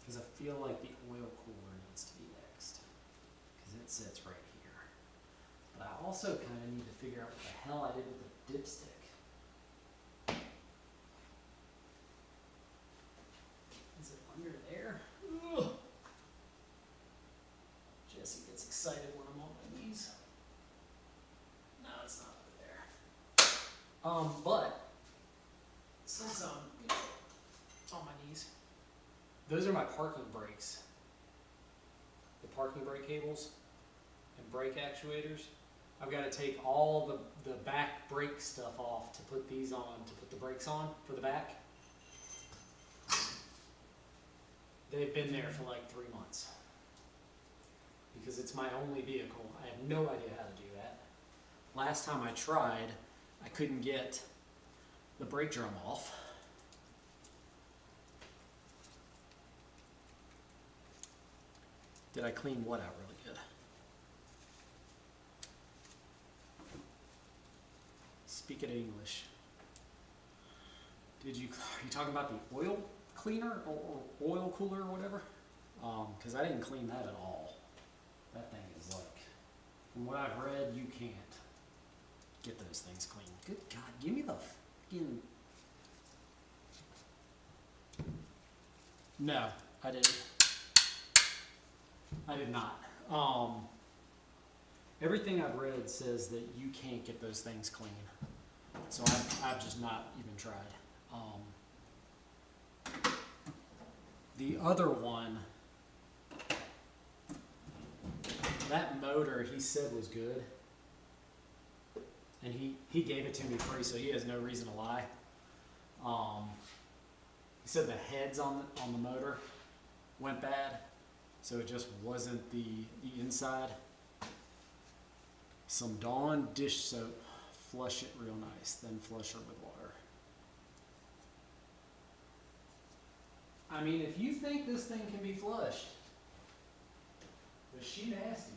Because I feel like the oil cooler needs to be next, because it sits right here. But I also kind of need to figure out what the hell I did with the dipstick. Is it under there? Ugh. Jesse gets excited when I'm on my knees. No, it's not over there. But since I'm on my knees, those are my parking brakes. The parking brake cables and brake actuators. I've got to take all the back brake stuff off to put these on, to put the brakes on for the back. They've been there for like 3 months. Because it's my only vehicle. I have no idea how to do that. Last time I tried, I couldn't get the brake drum off. Did I clean what out really good? Speaking of English. Are you talking about the oil cleaner or oil cooler or whatever? Because I didn't clean that at all. That thing is like, from what I've read, you can't get those things clean. Good God, give me the fucking... No, I didn't. I did not. Everything I've read says that you can't get those things clean. So I've just not even tried. The other one, that motor he said was good. And he gave it to me free, so he has no reason to lie. He said the heads on the motor went bad, so it just wasn't the inside. Some Dawn dish soap, flush it real nice, then flush it with water. I mean, if you think this thing can be flushed, but she nasty.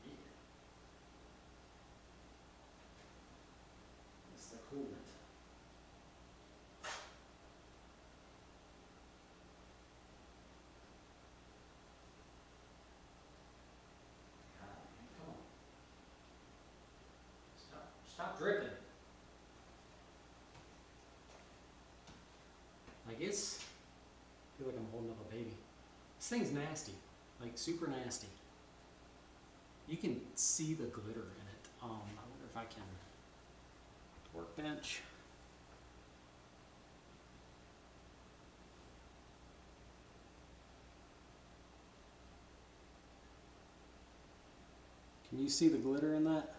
Yeah. It's the coolant. Stop dripping. Like I feel like I'm holding up a baby. This thing's nasty, like super nasty. You can see the glitter in it. I wonder if I can workbench. Can you see the glitter in that?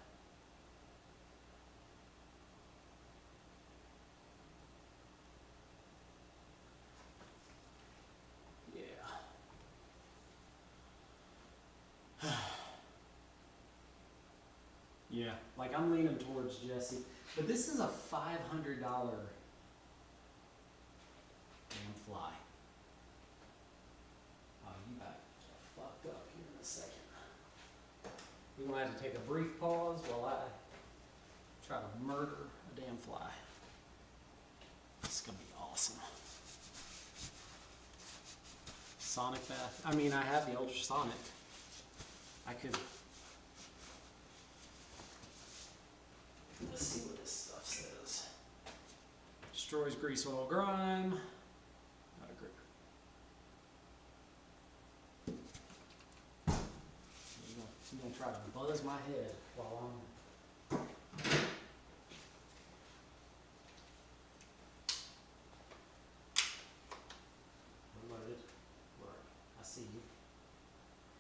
Yeah, like I'm leaning towards Jesse, but this is a $500 damn fly. Oh, you got fucked up here in a second. We're gonna have to take a brief pause while I try to murder a damn fly. This is gonna be awesome. Sonic bath. I mean, I have the ultrasonic. I could. Let's see what this stuff says. Destroys grease, oil, grime. Not a grip. You're gonna try to buzz my head while I'm. Reloaded. Work. I see you.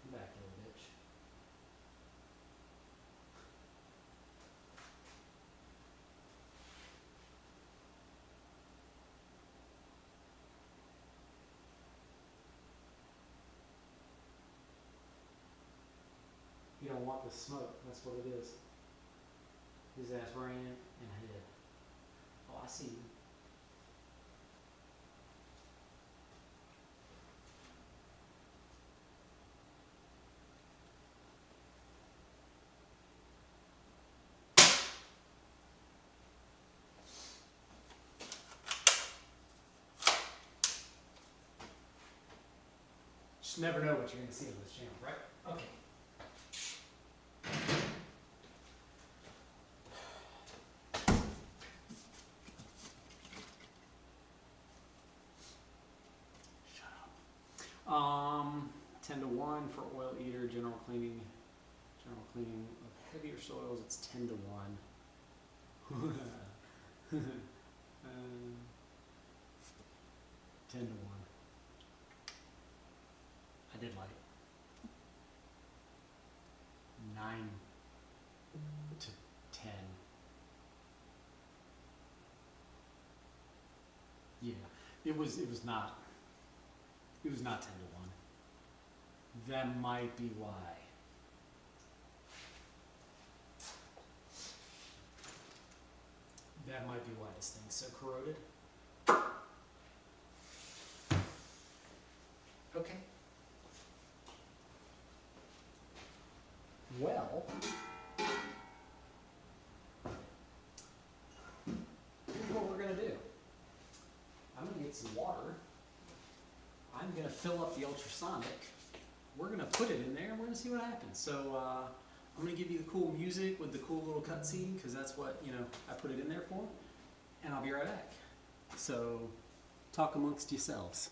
Come back, little bitch. You don't want the smoke, that's what it is. His ass ran and hid. Oh, I see you. Just never know what you're going to see on this channel, right? Okay. Shut up. 10 to 1 for oil eater, general cleaning of heavier soils, it's 10 to 1. 10 to 1. I did like 9 to 10. Yeah, it was not 10 to 1. That might be why. That might be why this thing's so corroded. Okay. Well, here's what we're going to do. I'm going to get some water. I'm going to fill up the ultrasonic. We're going to put it in there and we're going to see what happens. So I'm going to give you the cool music with the cool little cutscene because that's what, I put it in there for. And I'll be right back. So talk amongst yourselves.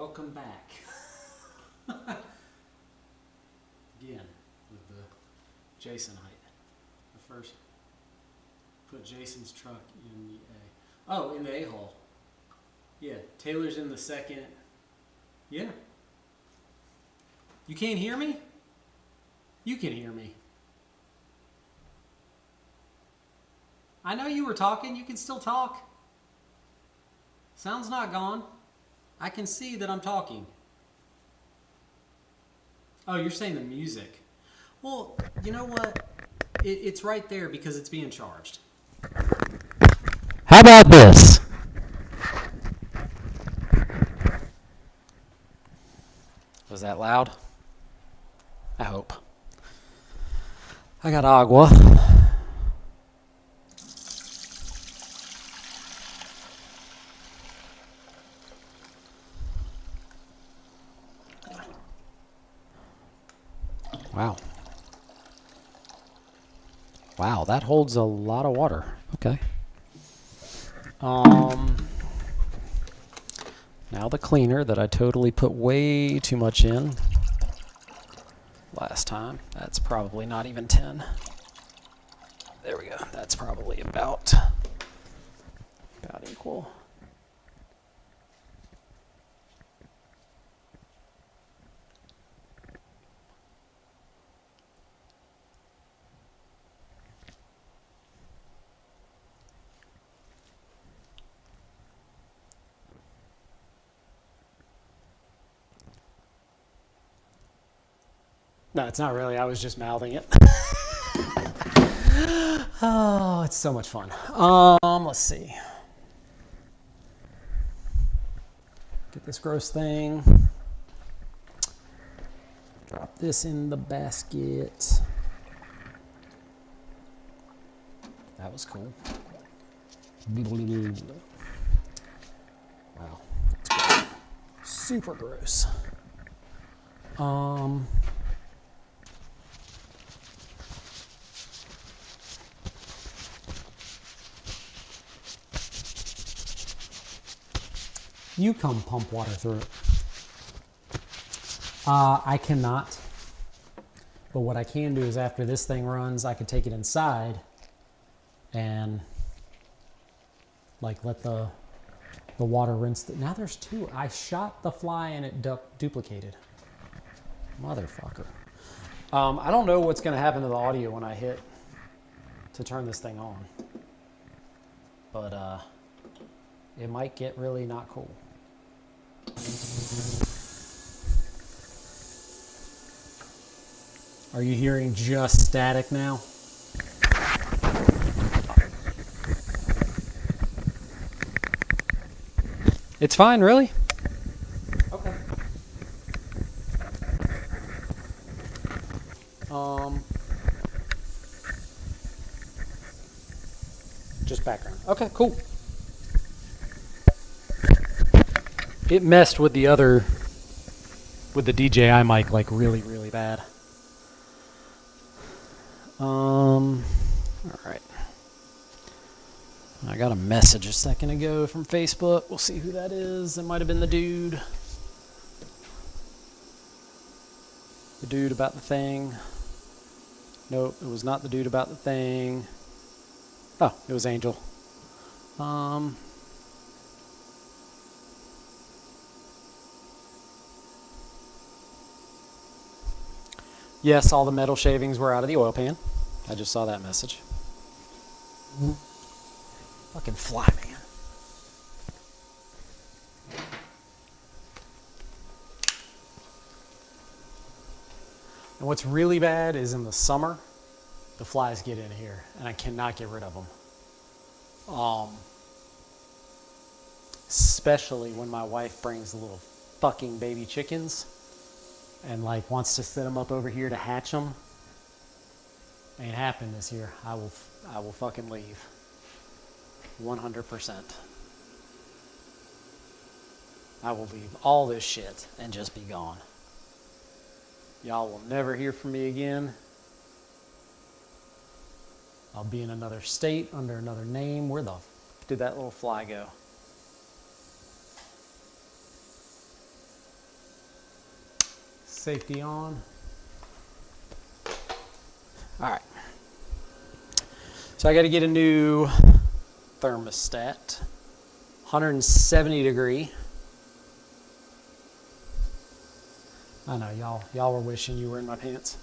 Welcome back. Again, with the Jason height. The first, put Jason's truck in the A. Oh, in the A-hole. Yeah, Taylor's in the second. Yeah. You can't hear me? You can hear me. I know you were talking. You can still talk. Sound's not gone. I can see that I'm talking. Oh, you're saying the music. Well, you know what? It's right there because it's being charged. How about this? Was that loud? I hope. I got agua. Wow. Wow, that holds a lot of water. Okay. Now the cleaner that I totally put way too much in last time. That's probably not even 10. There we go. That's probably about equal. No, it's not really. I was just mouthing it. Oh, it's so much fun. Let's see. Get this gross thing. Drop this in the basket. That was cool. Wow, that's great. Super gross. You come pump water through it. I cannot. But what I can do is after this thing runs, I can take it inside and like let the water rinse. Now there's two. I shot the fly and it duplicated. Motherfucker. I don't know what's going to happen to the audio when I hit to turn this thing on. But it might get really not cool. Are you hearing just static now? It's fine, really? Okay. Just background. Okay, cool. It messed with the DJI mic like really, really bad. All right. I got a message a second ago from Facebook. We'll see who that is. It might have been the dude. The dude about the thing. Nope, it was not the dude about the thing. Oh, it was Angel. Yes, all the metal shavings were out of the oil pan. I just saw that message. Fucking fly, man. And what's really bad is in the summer, the flies get in here, and I cannot get rid of them. Especially when my wife brings the little fucking baby chickens and like wants to set them up over here to hatch them. Ain't happening this year. I will fucking leave. 100%. I will leave all this shit and just be gone. Y'all will never hear from me again. I'll be in another state under another name. Where the f did that little fly go? Safety on. All right. So I got to get a new thermostat. 170 degree. I know y'all were wishing you were in my pants.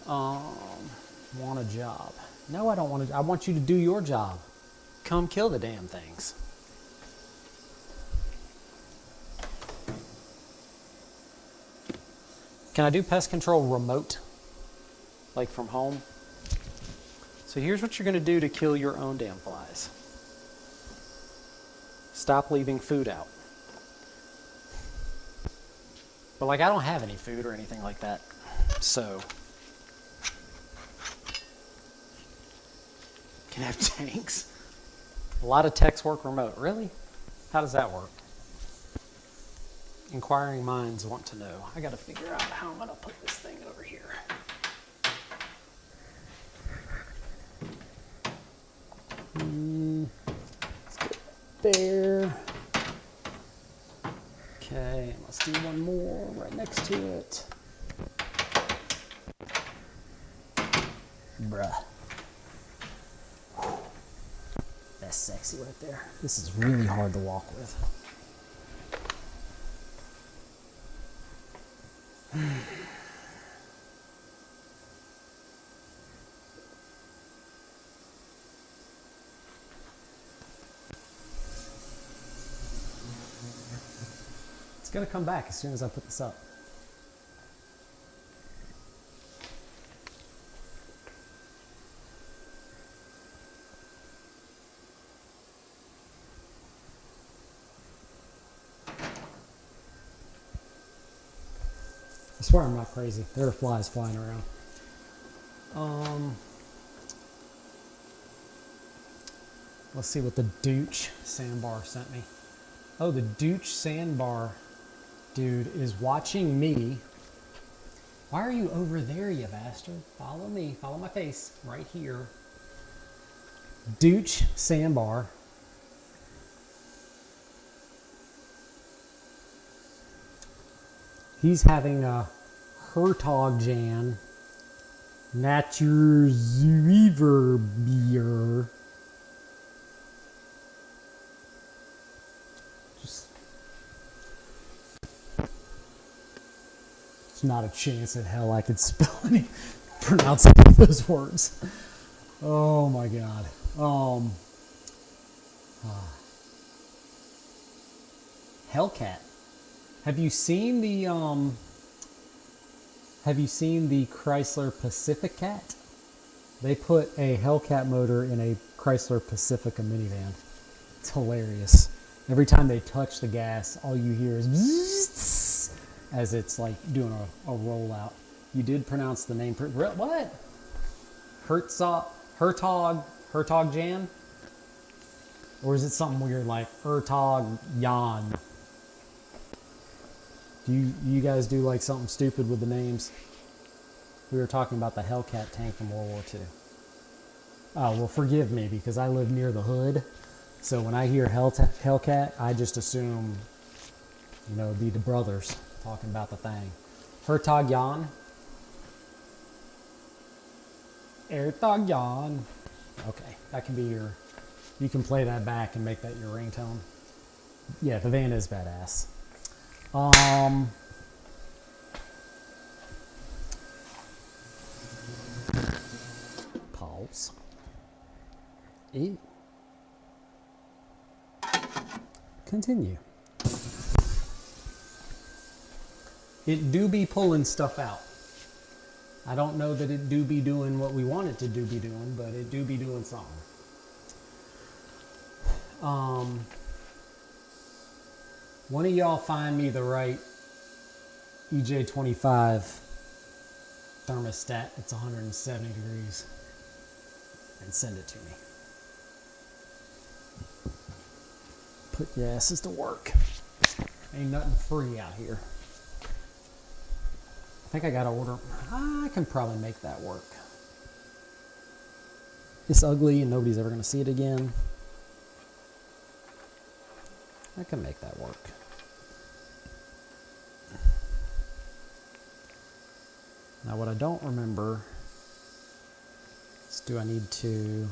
Want a job? No, I don't want to. I want you to do your job. Come kill the damn things. Can I do pest control remote? Like from home? So here's what you're going to do to kill your own damn flies. Stop leaving food out. But like I don't have any food or anything like that. So can have tanks. A lot of techs work remote. Really? How does that work? Inquiring minds want to know. I got to figure out how I'm going to put this thing over here. Let's get there. Okay, let's do one more right next to it. Bruh. That's sexy right there. This is really hard to walk with. It's going to come back as soon as I put this up. I swear I'm not crazy. There are flies flying around. Let's see what the Dooch sandbar sent me. Oh, the Dooch sandbar dude is watching me. Why are you over there, you bastard? Follow me. Follow my face. Right here. Dooch sandbar. He's having a Hertogjan Naturzuiverbier. Just, there's not a chance in hell I could spell any, pronounce any of those words. Oh my God. Hellcat. Have you seen the Chrysler Pacificat? They put a Hellcat motor in a Chrysler Pacifica minivan. It's hilarious. Every time they touch the gas, all you hear is bzzz, as it's like doing a rollout. You did pronounce the name. What? Hertogjan? Or is it something weird like Hertogjan? Do you guys do like something stupid with the names? We were talking about the Hellcat tank from World War II. Oh, well, forgive me because I live near the hood. So when I hear Hellcat, I just assume, it'd be the brothers talking about the thing. Hertogjan. Hertogjan. Okay, that can be you can play that back and make that your ringtone. Yeah, the van is badass. Pause. Ew. Continue. It do be pulling stuff out. I don't know that it do be doing what we want it to do be doing, but it do be doing something. One of y'all find me the right EJ25 thermostat. It's 170 degrees. And send it to me. Put your asses to work. Ain't nothing free out here. I think I gotta order. I can probably make that work. It's ugly and nobody's ever gonna see it again. I can make that work. Now what I don't remember is, do I need to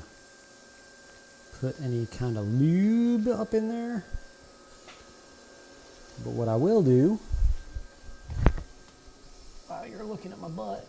put any kind of lube up in there? But what I will do, while you're looking at my butt,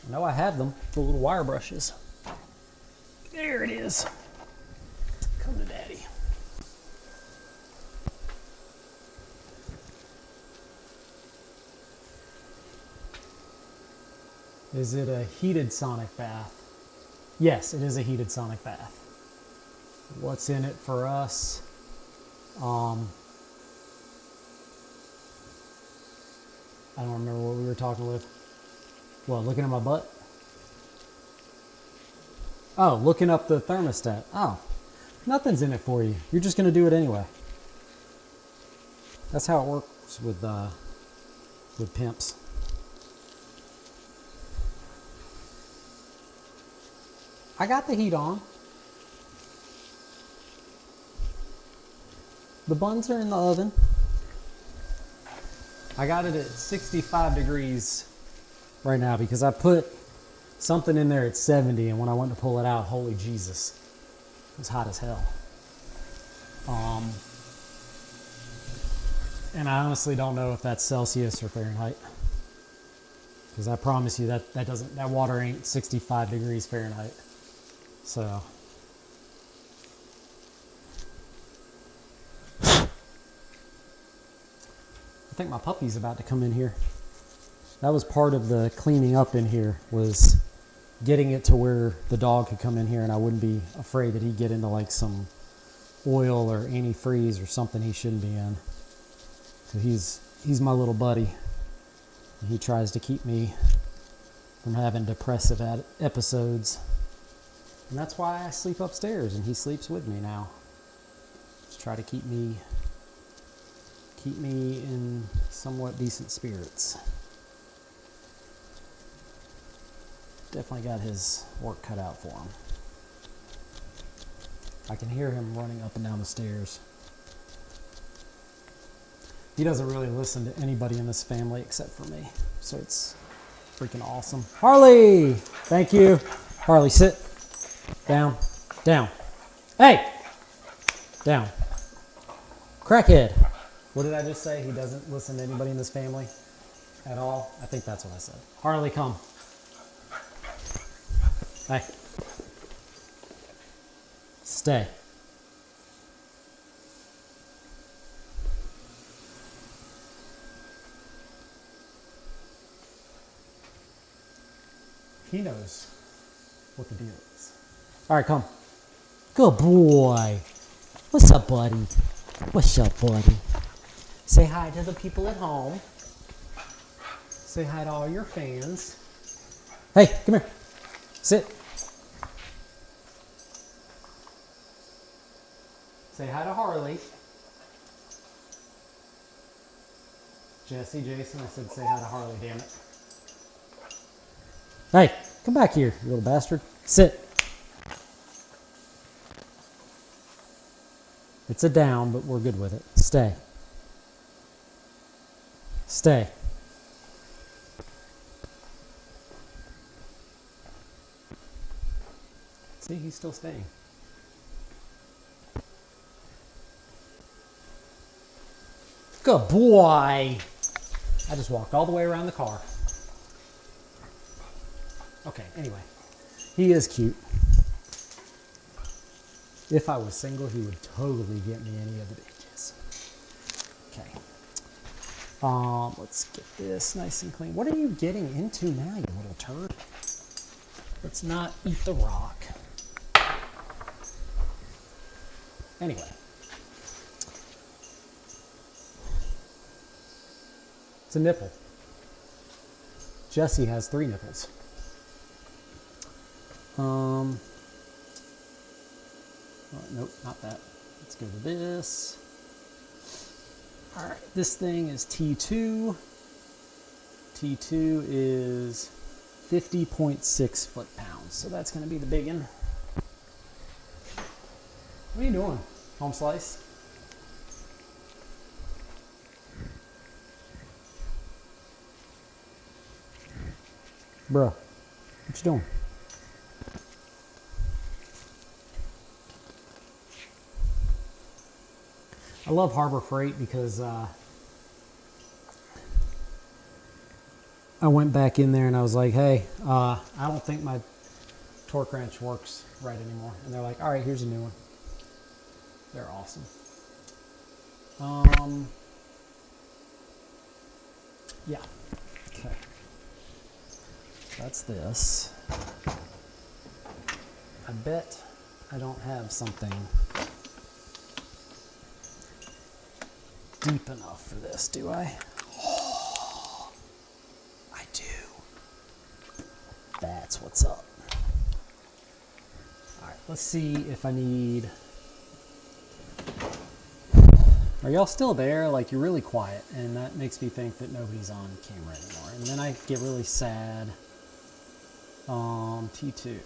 I know I have them, the little wire brushes. There it is. Come to daddy. Is it a heated sonic bath? Yes, it is a heated sonic bath. What's in it for us? I don't remember what we were talking with. What, looking at my butt? Oh, looking up the thermostat. Oh, nothing's in it for you. You're just going to do it anyway. That's how it works with pimps. I got the heat on. The buns are in the oven. I got it at 65 degrees right now because I put something in there at 70, and when I went to pull it out, holy Jesus, it was hot as hell. And I honestly don't know if that's Celsius or Fahrenheit, because I promise you that water ain't 65 degrees Fahrenheit. So I think my puppy's about to come in here. That was part of the cleaning up in here, was getting it to where the dog could come in here and I wouldn't be afraid that he'd get into like some oil or antifreeze or something he shouldn't be in. So he's my little buddy. And he tries to keep me from having depressive episodes. And that's why I sleep upstairs and he sleeps with me now. Just try to keep me in somewhat decent spirits. Definitely got his work cut out for him. I can hear him running up and down the stairs. He doesn't really listen to anybody in this family except for me. So it's freaking awesome. Harley! Thank you. Harley, sit. Down. Down. Hey! Down. Crackhead. What did I just say? He doesn't listen to anybody in this family at all? I think that's what I said. Harley, come. Hey. Stay. He knows what the deal is. All right, come. Good boy. What's up, buddy? What's up, buddy? Say hi to the people at home. Say hi to all your fans. Hey, come here. Sit. Say hi to Harley. Jesse, Jason, I said say hi to Harley, damn it. Hey, come back here, you little bastard. Sit. It's a down, but we're good with it. Stay. Stay. See, he's still staying. Good boy. I just walked all the way around the car. Okay, anyway. He is cute. If I was single, he would totally get me any of the bitches. Okay. Let's get this nice and clean. What are you getting into now, you little turd? Let's not eat the rock. Anyway. It's a nipple. Jesse has 3 nipples. Nope, not that. Let's go to this. All right, this thing is T2. T2 is 50.6 foot-pounds. So that's going to be the big one. What are you doing? Home slice? Bruh, what you doing? I love Harbor Freight because I went back in there and I was like, hey, I don't think my torque wrench works right anymore. And they're like, all right, here's a new one. They're awesome. Yeah. Okay. That's this. I bet I don't have something deep enough for this, do I? Oh, I do. That's what's up. All right, let's see if I need... Are y'all still there? Like, you're really quiet, and that makes me think that nobody's on camera anymore. And then I get really sad. T2.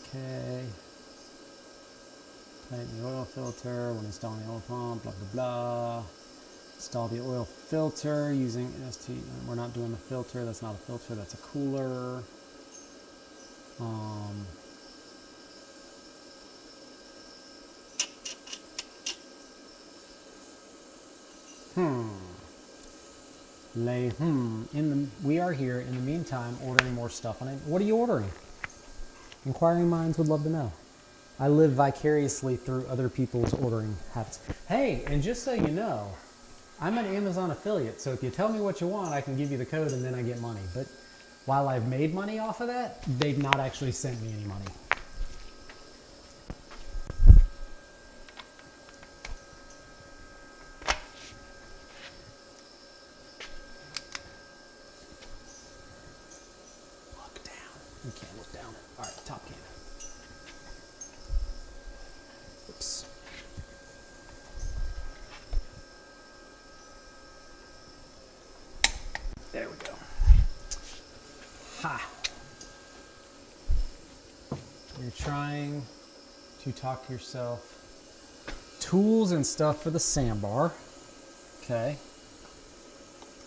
Okay. Tighten the oil filter when installing the oil pump, blah, blah, blah. Install the oil filter using ST. We're not doing the filter. That's not a filter. That's a cooler. We are here in the meantime ordering more stuff. What are you ordering? Inquiring minds would love to know. I live vicariously through other people's ordering habits. Hey, and just so you know, I'm an Amazon affiliate, so if you tell me what you want, I can give you the code and then I get money. But while I've made money off of that, they've not actually sent me any money. Look down. You can't look down. All right, top can. Oops. There we go. Ha! You're trying to talk to yourself. Tools and stuff for the sandbar. Okay.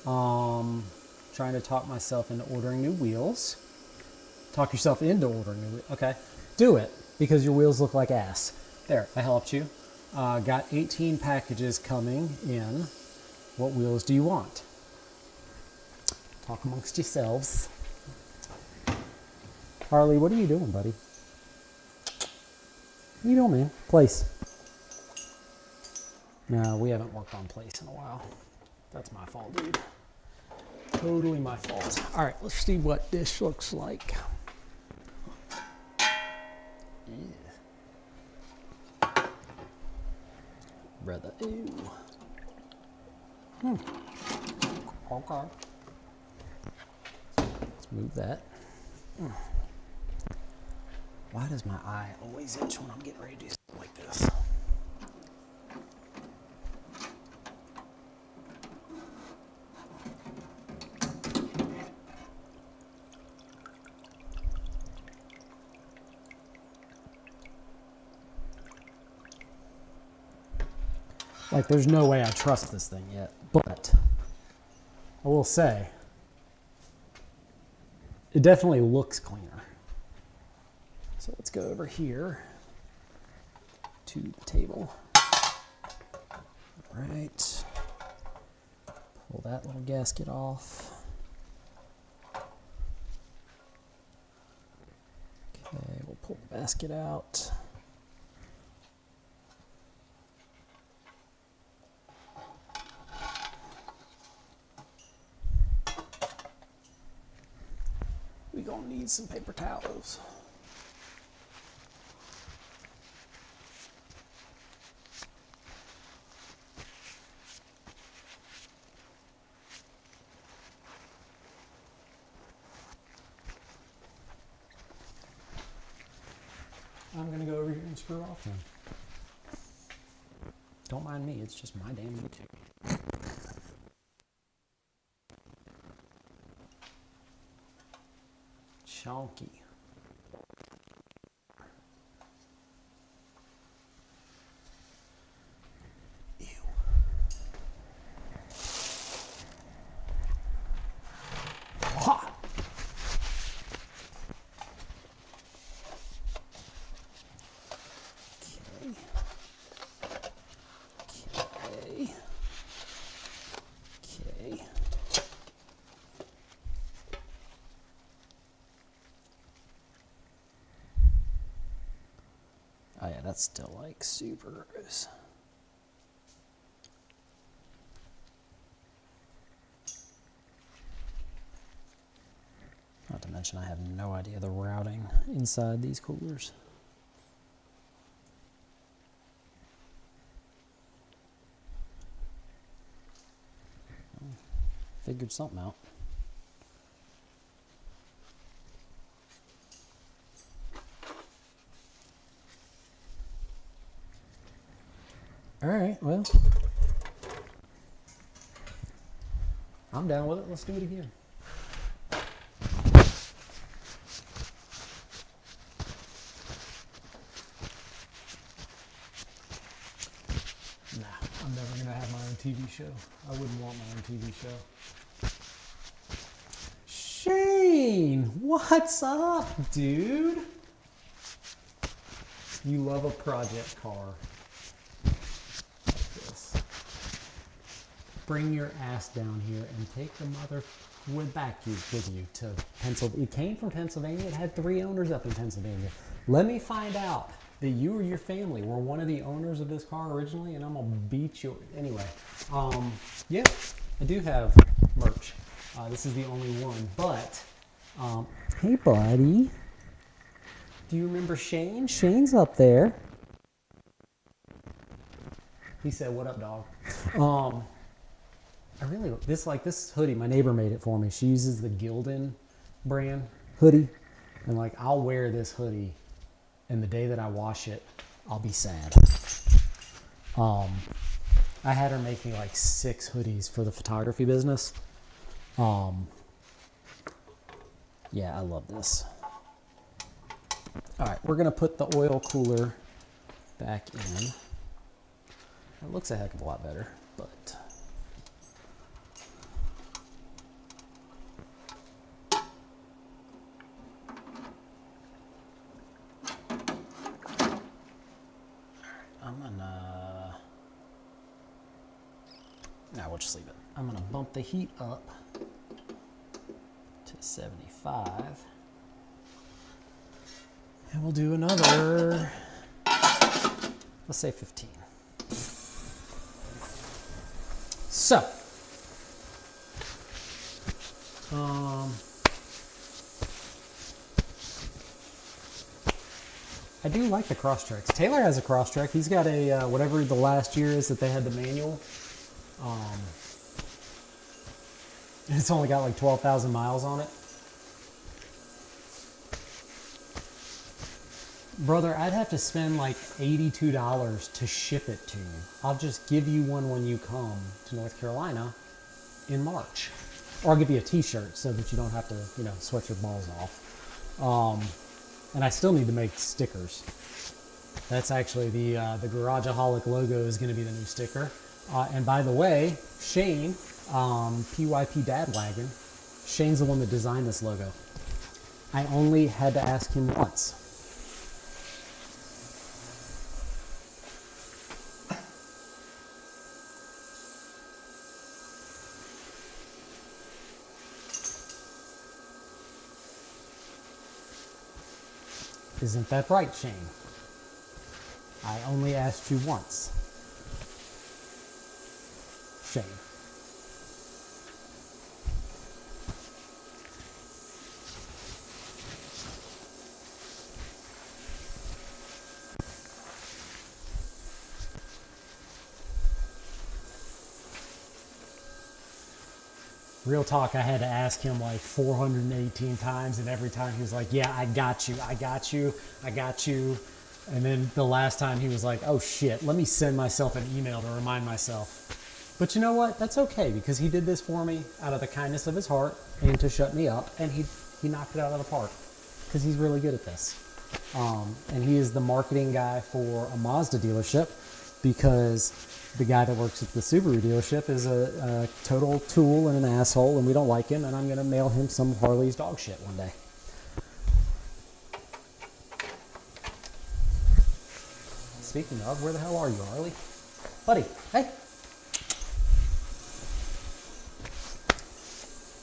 Trying to talk myself into ordering new wheels. Talk yourself into ordering new wheels. Okay. Do it, because your wheels look like ass. There, I helped you. Got 18 packages coming in. What wheels do you want? Talk amongst yourselves. Harley, what are you doing, buddy? What are you doing, man? Place. No, we haven't worked on place in a while. That's my fault, dude. Totally my fault. All right, let's see what this looks like. Yeah. Brother, ew. Okay. Let's move that. Why does my eye always itch when I'm getting ready to do something like this? Like, there's no way I trust this thing yet, but I will say, it definitely looks cleaner. So let's go over here to the table. All right. Pull that little gasket off. Okay, we'll pull the basket out. We're gonna need some paper towels. I'm gonna go over here and screw off then. Don't mind me, it's just my damn YouTube. Chonky. Ew. Ha! Oh yeah, that's still like super gross. Not to mention I have no idea the routing inside these coolers. Figured something out. All right, well, I'm down with it. Let's do it again. Nah, I'm never going to have my own TV show. I wouldn't want my own TV show. Shane, what's up, dude? You love a project car. Bring your ass down here and take the mother back with you to Pennsylvania. It came from Pennsylvania. It had 3 owners up in Pennsylvania. Let me find out that you or your family were one of the owners of this car originally, and I'm gonna beat you. Anyway, yeah, I do have merch. This is the only one, but hey, buddy, do you remember Shane? Shane's up there. He said, "What up, dog?" I really this hoodie. My neighbor made it for me. She uses the Gildan brand hoodie, and like I'll wear this hoodie, and the day that I wash it, I'll be sad. I had her make me like 6 hoodies for the photography business. Yeah, I love this. All right, we're gonna put the oil cooler back in. It looks a heck of a lot better, but. Now we'll just leave it. I'm gonna bump the heat up to 75. And we'll do another, let's say 15. So, I do like the Crosstreks. Taylor has a Crosstrek. He's got a, whatever the last year is that they had the manual. It's only got like 12,000 miles on it. Brother, I'd have to spend like $82 to ship it to you. I'll just give you one when you come to North Carolina in March. Or I'll give you a t-shirt so that you don't have to, sweat your balls off. And I still need to make stickers. That's actually the Garageaholic logo is going to be the new sticker. And by the way, Shane, PYP Dad Wagon, Shane's the one that designed this logo. I only had to ask him once. Isn't that right, Shane? I only asked you once. Shane. Real talk, I had to ask him like 418 times, and every time he was like, yeah, I got you, I got you, I got you. And then the last time he was like, oh shit, let me send myself an email to remind myself. But you know what? That's okay, because he did this for me out of the kindness of his heart and to shut me up, and he knocked it out of the park. because he's really good at this. And he is the marketing guy for a Mazda dealership, because the guy that works at the Subaru dealership is a total tool and an asshole, and we don't like him, and I'm going to mail him some Harley's dog shit one day. Speaking of, where the hell are you, Harley? Buddy, hey.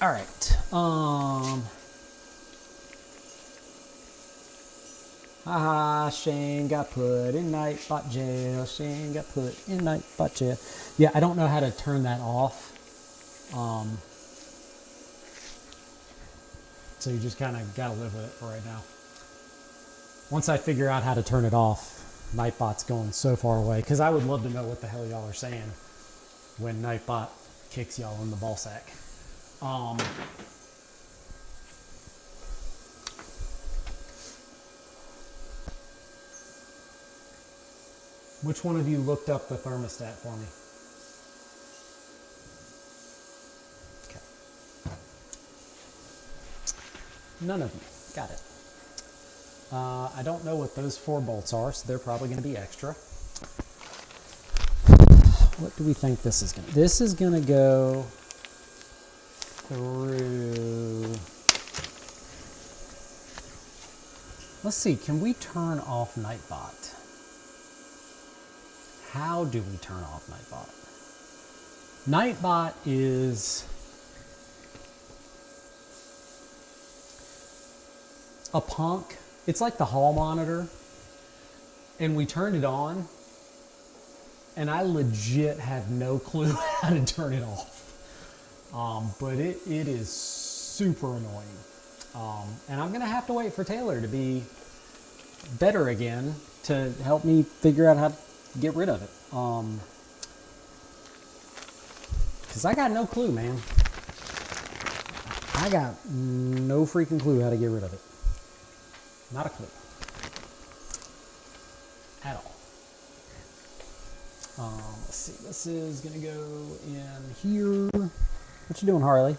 All right. Shane got put in Nightbot jail. Shane got put in Nightbot jail. Yeah, I don't know how to turn that off. So you just kind of got to live with it for right now. Once I figure out how to turn it off, Nightbot's going so far away. Because I would love to know what the hell y'all are saying when Nightbot kicks y'all in the ball sack. Which one of you looked up the thermostat for me? Okay. None of you. Got it. I don't know what those 4 bolts are, so they're probably going to be extra. What do we think this is going to? This is going to go through. Let's see. Can we turn off Nightbot? How do we turn off Nightbot? Nightbot is a punk. It's like the hall monitor. And we turned it on. And I legit have no clue how to turn it off. But it is super annoying. And I'm going to have to wait for Taylor to be better again to help me figure out how to get rid of it. Because I got no clue, man. I got no freaking clue how to get rid of it. Not a clue. At all. Let's see. This is going to go in here. What you doing, Harley?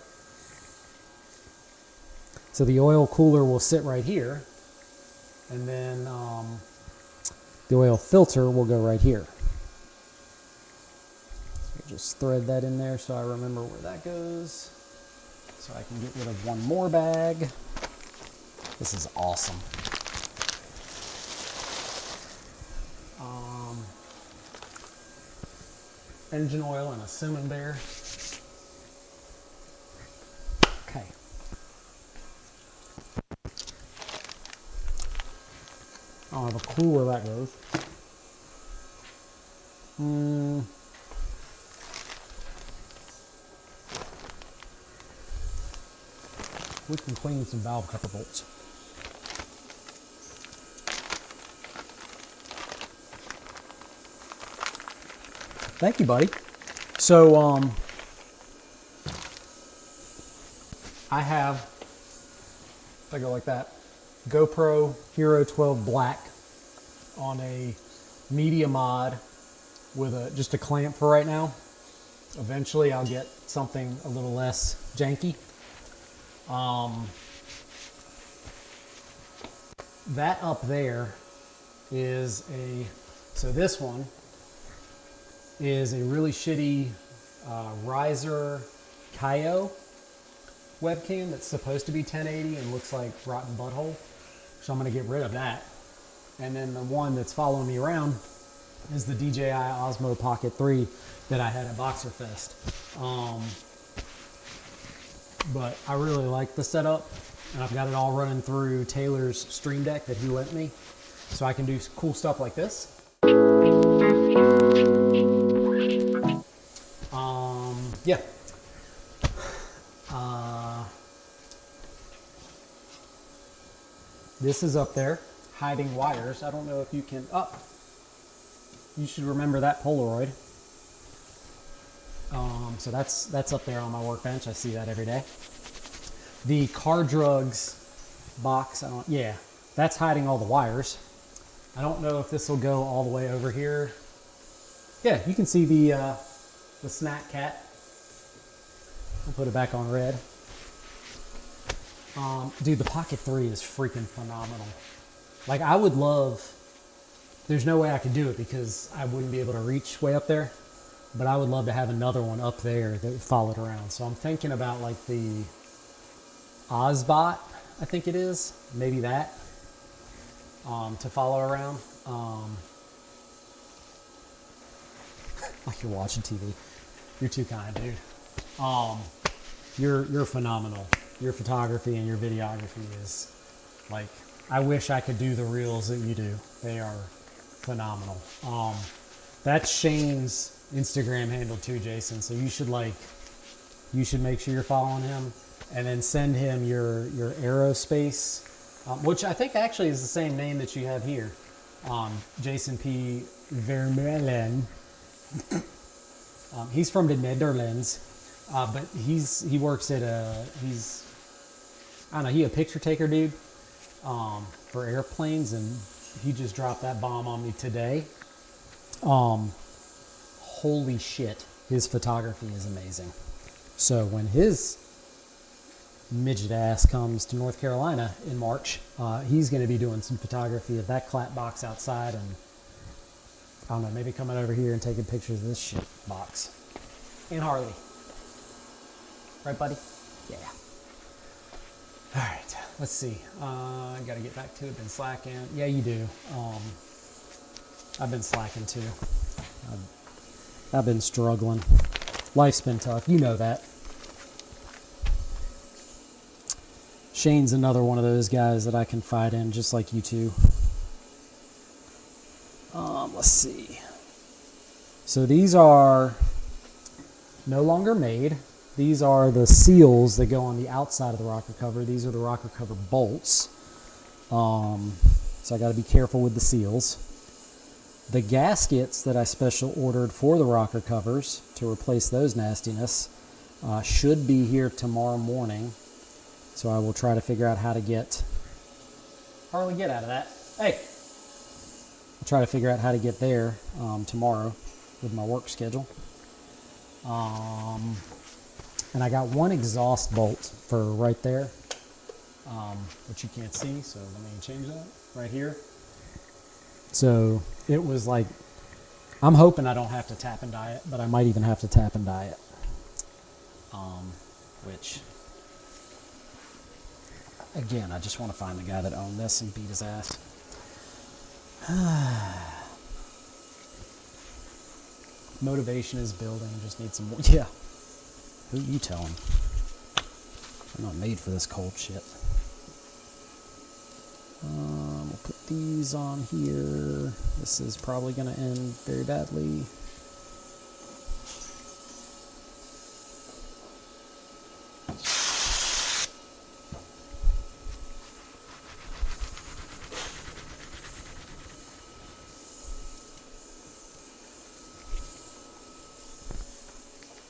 So the oil cooler will sit right here. And then the oil filter will go right here. So just thread that in there so I remember where that goes. So I can get rid of one more bag. This is awesome. Engine oil and a cinnamon bear. Okay. I don't have a clue where that goes. We can clean some valve cover bolts. Thank you, buddy. So, I have, if I go like that, GoPro Hero 12 Black on a media mod with just a clamp for right now. Eventually I'll get something a little less janky. That up there is so this one is a really shitty riser Kaio webcam that's supposed to be 1080 and looks like rotten butthole. So I'm going to get rid of that. And then the one that's following me around is the DJI Osmo Pocket 3 that I had at Boxer Fest. But I really like the setup, and I've got it all running through Taylor's Stream Deck that he lent me, so I can do cool stuff like this. Yeah. This is up there, hiding wires. I don't know if you can, you should remember that Polaroid. So that's up there on my workbench. I see that every day. The car drugs box, that's hiding all the wires. I don't know if this will go all the way over here. Yeah, you can see the snack cat. We'll put it back on red. Dude, the Pocket 3 is freaking phenomenal. Like, I would love... There's no way I could do it because I wouldn't be able to reach way up there. But I would love to have another one up there that would follow it around. So I'm thinking about, like, the Ozbot, I think it is. Maybe that. To follow around. Like you're watching TV. You're too kind, dude. You're phenomenal. Your photography and your videography is like, I wish I could do the reels that you do. They are phenomenal. That's Shane's Instagram handle too, Jason. So you should make sure you're following him, and then send him your aerospace, which I think actually is the same name that you have here, Jason P. Vermeulen. He's from the Netherlands, but he works at he's, I don't know, he a picture taker dude for airplanes, and he just dropped that bomb on me today. Holy shit, his photography is amazing. So when his midget ass comes to North Carolina in March, he's going to be doing some photography of that clap box outside, and I don't know, maybe coming over here and taking pictures of this shit box. And Harley. Right, buddy? Yeah. All right, let's see. I got to get back to it. Been slacking. Yeah, you do. I've been slacking too. I've been struggling. Life's been tough. You know that. Shane's another one of those guys that I can fight in, just like you two. Let's see. So these are no longer made. These are the seals that go on the outside of the rocker cover. These are the rocker cover bolts. So I got to be careful with the seals. The gaskets that I special ordered for the rocker covers to replace those nastiness should be here tomorrow morning. So I will try to figure out how to get... Harley, get out of that. Hey! I'll try to figure out how to get there tomorrow with my work schedule. And I got one exhaust bolt for right there, which you can't see, so let me change that right here. So it was like, I'm hoping I don't have to tap and die it, but I might even have to tap and die it. Which, again, I just want to find the guy that owned this and beat his ass. Motivation is building, just need some more. Yeah. Who you telling? I'm not made for this cold shit. We'll put these on here. This is probably going to end very badly.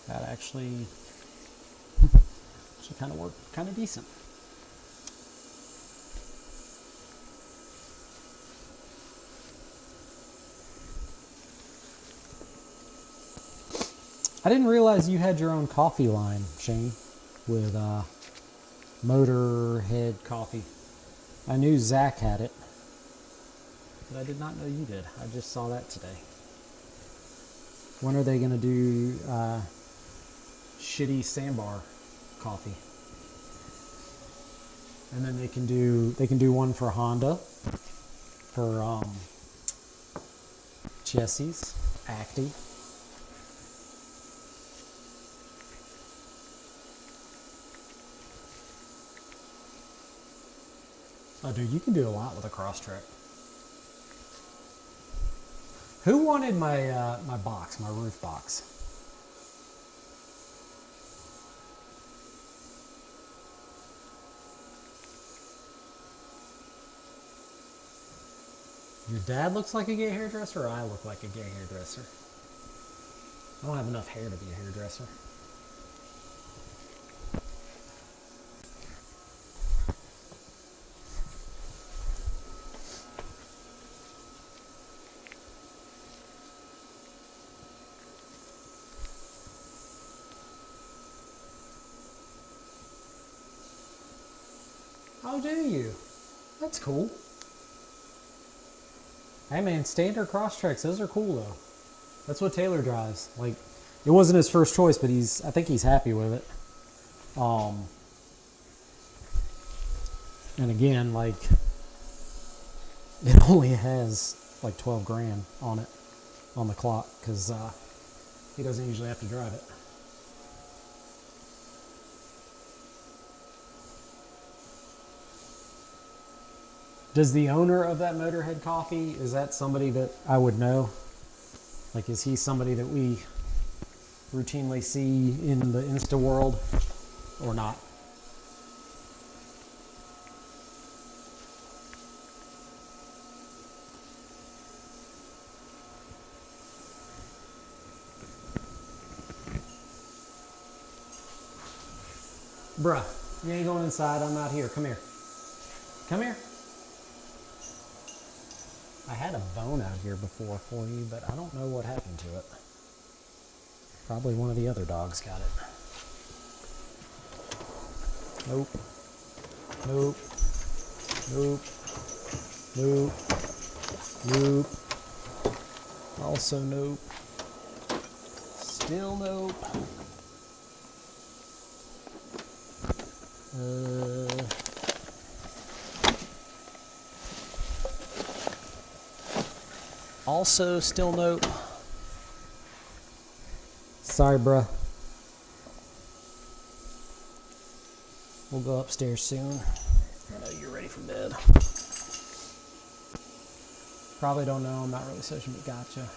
That actually kind of worked kind of decent. I didn't realize you had your own coffee line, Shane, with Motorhead Coffee. I knew Zach had it, but I did not know you did. I just saw that today. When are they going to do shitty sandbar coffee? And then they can do one for Honda, for Jesse's, Acti. Oh, dude, you can do a lot with a Crosstrek. Who wanted my my box, my roof box? Your dad looks like a gay hairdresser, or I look like a gay hairdresser? I don't have enough hair to be a hairdresser. Oh, do you? That's cool. Hey man, standard cross tracks, those are cool though. That's what Taylor drives. Like, it wasn't his first choice, but I think he's happy with it. And again, like, it only has like 12 grand on it, on the clock, because he doesn't usually have to drive it. Does the owner of that Motorhead Coffee, is that somebody that I would know? Like, is he somebody that we routinely see in the Insta world or not? Bruh, you ain't going inside. I'm not here. Come here. Come here. I had a bone out here before for you, but I don't know what happened to it. Probably one of the other dogs got it. Nope. Nope. Nope. Nope. Nope. Also nope. Still nope. Also still nope. Sorry, bruh. We'll go upstairs soon. I know you're ready for bed. Probably don't know. I'm not really social media. Gotcha.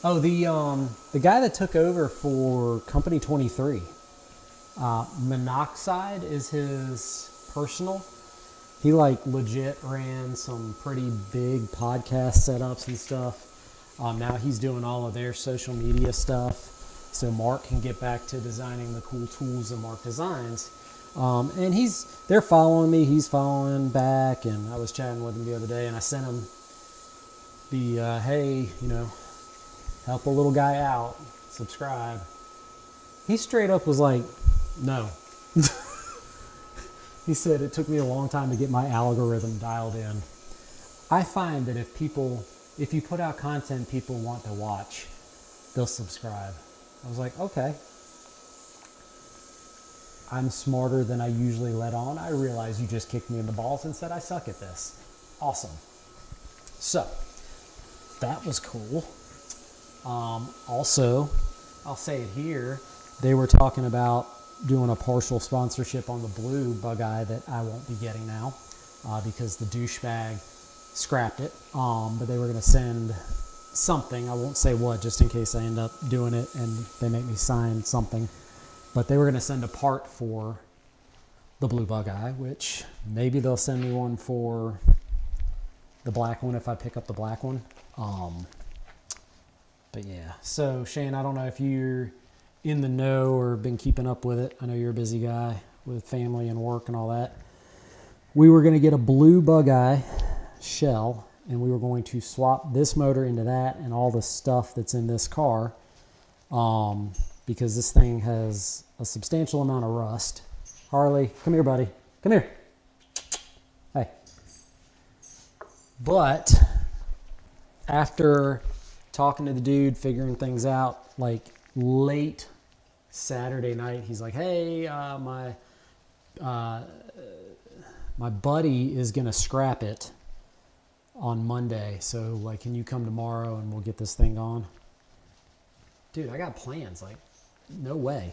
Oh, the guy that took over for Company 23. Monoxide is his personal. He like legit ran some pretty big podcast setups and stuff. Now he's doing all of their social media stuff. So Mark can get back to designing the cool tools that Mark designs. And they're following me. He's following back. And I was chatting with him the other day and I sent him the, hey, help a little guy out, subscribe. He straight up was like, no. He said it took me a long time to get my algorithm dialed in. I find that if you put out content people want to watch, they'll subscribe. I was like, okay. I'm smarter than I usually let on. I realize you just kicked me in the balls and said I suck at this. Awesome. So, that was cool. Also, I'll say it here, they were talking about doing a partial sponsorship on the blue bug eye that I won't be getting now because the douchebag scrapped it. But they were going to send something. I won't say what, just in case I end up doing it and they make me sign something. But they were going to send a part for the blue bug eye, which maybe they'll send me one for the black one if I pick up the black one. But yeah. So Shane, I don't know if you're in the know or been keeping up with it. I know you're a busy guy with family and work and all that. We were going to get a blue bug eye shell and we were going to swap this motor into that and all the stuff that's in this car because this thing has a substantial amount of rust. Harley, come here, buddy. Come here. Hey. But after talking to the dude, figuring things out, like late Saturday night, he's like, hey, my buddy is gonna scrap it on Monday, so like, can you come tomorrow and we'll get this thing on? Dude, I got plans. Like, no way.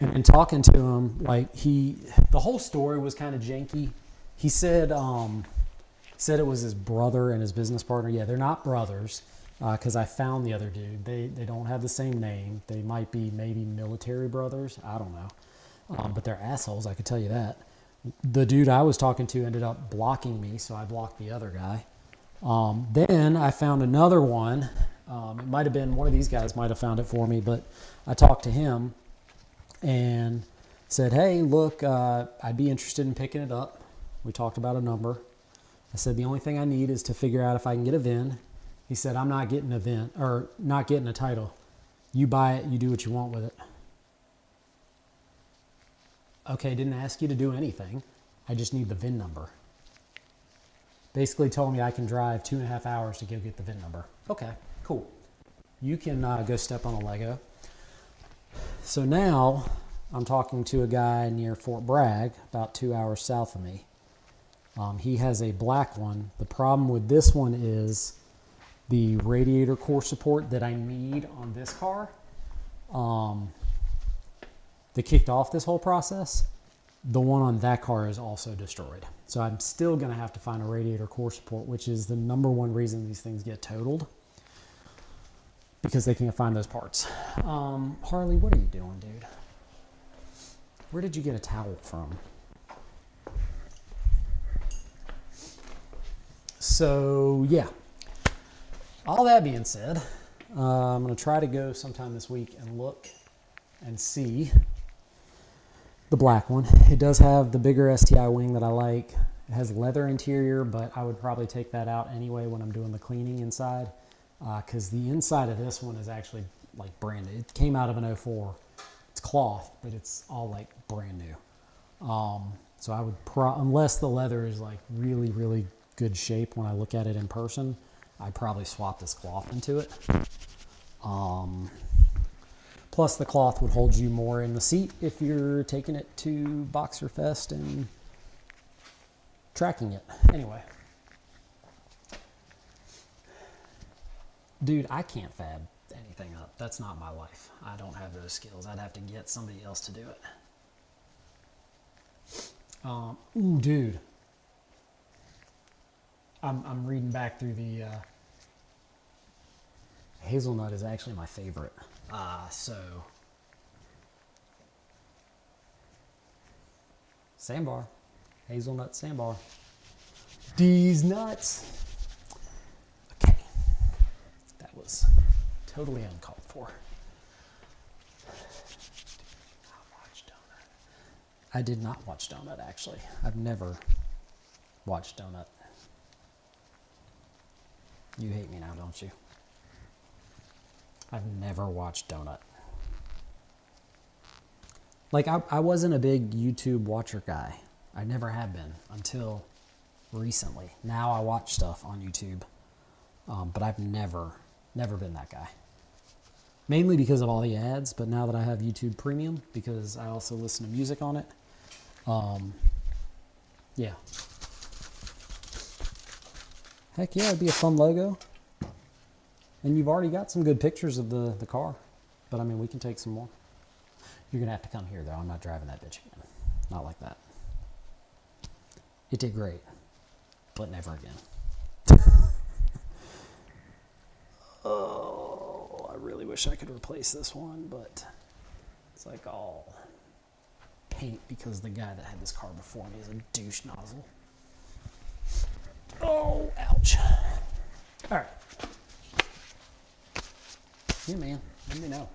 And talking to him, like, the whole story was kind of janky. He said it was his brother and his business partner. Yeah, they're not brothers. Because I found the other dude. They don't have the same name. They might be maybe military brothers. I don't know. But they're assholes, I could tell you that. The dude I was talking to ended up blocking me, so I blocked the other guy. Then I found another one. It might have been one of these guys might have found it for me, but I talked to him and said, hey, look, I'd be interested in picking it up. We talked about a number. I said, the only thing I need is to figure out if I can get a VIN. He said, I'm not getting a VIN, or not getting a title. You buy it, you do what you want with it. Okay, didn't ask you to do anything. I just need the VIN number. Basically told me I can drive 2.5 hours to go get the VIN number. Okay, cool. You can go step on a Lego. So now I'm talking to a guy near Fort Bragg, about 2 hours south of me. He has a black one. The problem with this one is the radiator core support that I need on this car that kicked off this whole process. The one on that car is also destroyed. So I'm still going to have to find a radiator core support, which is the #1 reason these things get totaled, because they can't find those parts. Harley, what are you doing, dude? Where did you get a towel from? So, yeah. All that being said, I'm going to try to go sometime this week and look and see the black one. It does have the bigger STI wing that I like. It has leather interior, but I would probably take that out anyway when I'm doing the cleaning inside, because the inside of this one is actually like brand new. It came out of an 04. It's cloth, but it's all like brand new. So I would unless the leather is like really, really good shape when I look at it in person, I'd probably swap this cloth into it. Plus the cloth would hold you more in the seat if you're taking it to Boxer Fest and tracking it. Anyway. Dude, I can't fab anything up. That's not my life. I don't have those skills. I'd have to get somebody else to do it. Ooh, dude. I'm reading back through the hazelnut is actually my favorite. So sandbar, hazelnut sandbar. These nuts. Okay, that was totally uncalled for. I did not watch Donut, actually. I've never watched Donut. You hate me now, don't you? I've never watched Donut. Like, I wasn't a big YouTube watcher guy. I never have been until recently. Now I watch stuff on YouTube, but I've never been that guy. Mainly because of all the ads, but now that I have YouTube Premium, because I also listen to music on it, yeah. Heck yeah, it'd be a fun logo. And you've already got some good pictures of the car. But I mean, we can take some more. You're going to have to come here, though. I'm not driving that bitch again. Not like that. It did great. But never again. Oh, I really wish I could replace this one, but it's like all paint because the guy that had this car before me is a douche nozzle. Oh, ouch. All right. Yeah, man. Let me know.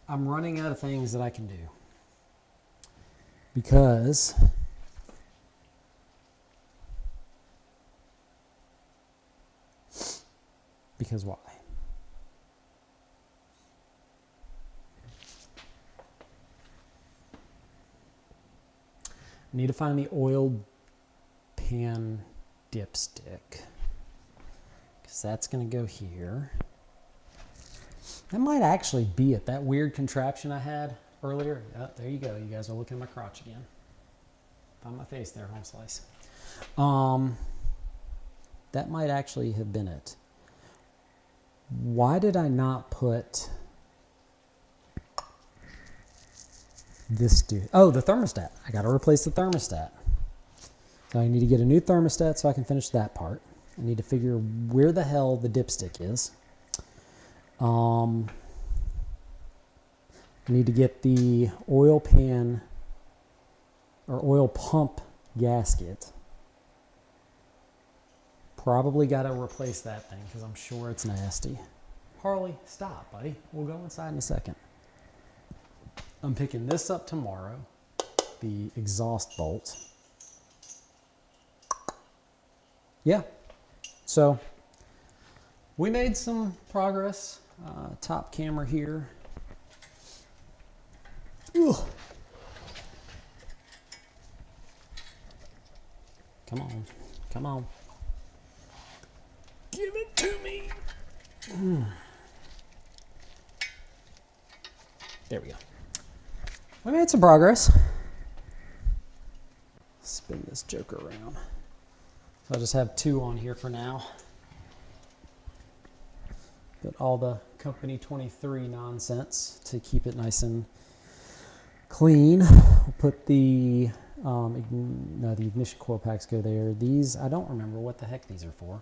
I'm running out of things that I can do. Because why? I need to find the oil pan dipstick, because that's going to go here. That might actually be it. That weird contraption I had earlier. Yeah, there you go. You guys are looking at my crotch again. Found my face there, home slice. That might actually have been it. Why did I not put this dude? Oh, the thermostat. I got to replace the thermostat. So I need to get a new thermostat so I can finish that part. I need to figure where the hell the dipstick is. I need to get the oil pan or oil pump gasket. Probably got to replace that thing because I'm sure it's nasty. Harley, stop, buddy. We'll go inside in a second. I'm picking this up tomorrow, the exhaust bolt. Yeah, so we made some progress. Top camera here. Ugh. Come on. Come on. Give it to me. There we go. We made some progress. Spin this joker around. So I'll just have 2 on here for now. Got all the Company 23 nonsense to keep it nice and clean. We'll put the the ignition coil packs go there. These, I don't remember what the heck these are for,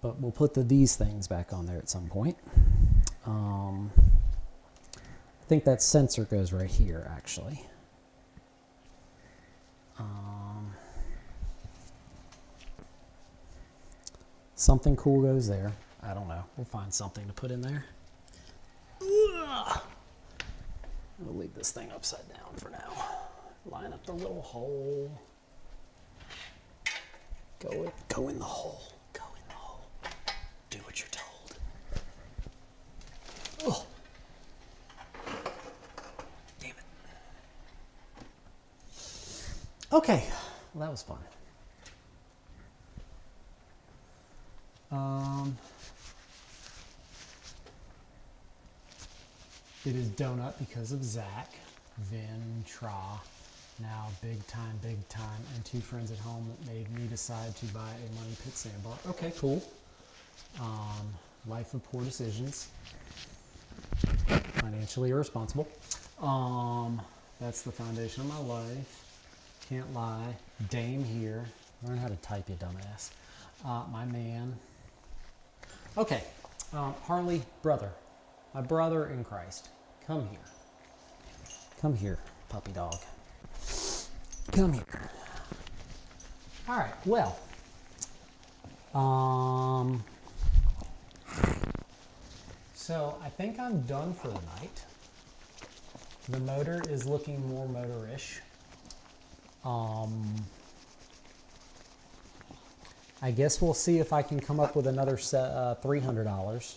but we'll put these things back on there at some point. I think that sensor goes right here, actually. Something cool goes there. I don't know. We'll find something to put in there. Ugh. We'll leave this thing upside down for now. Line up the little hole. Go in the hole. Go in the hole. Do what you're told. Oh. Damn it. Okay. Well, that was fun. It is donut because of Zach, Vin, Tra, now big time, and 2 friends at home that made me decide to buy a Money Pit sandbar. Okay, cool. Life of poor decisions. Financially irresponsible. That's the foundation of my life. Can't lie. Dame here. Learn how to type, you dumbass. My man. Okay. Harley, brother. My brother in Christ. Come here. Come here, puppy dog. Come here. All right, well. So I think I'm done for the night. The motor is looking more motor-ish. I guess we'll see if I can come up with another $300.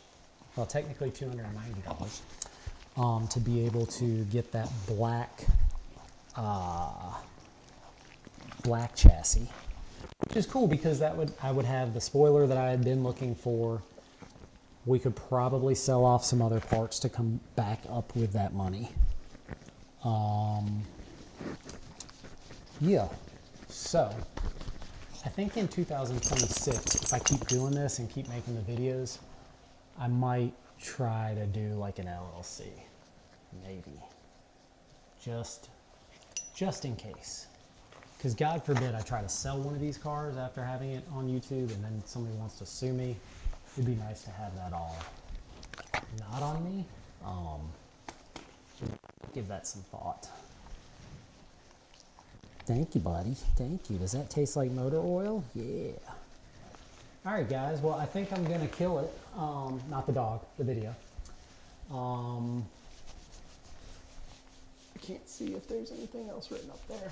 Well, technically $290. To be able to get that black chassis, which is cool because I would have the spoiler that I had been looking for. We could probably sell off some other parts to come back up with that money. Yeah, so I think in 2026, if I keep doing this and keep making the videos, I might try to do like an LLC, maybe, just in case. Because God forbid I try to sell one of these cars after having it on YouTube and then somebody wants to sue me. It'd be nice to have that all not on me. Give that some thought. Thank you, buddy. Thank you. Does that taste like motor oil? Yeah. All right, guys. Well, I think I'm going to kill it. Not the dog, the video. I can't see if there's anything else written up there.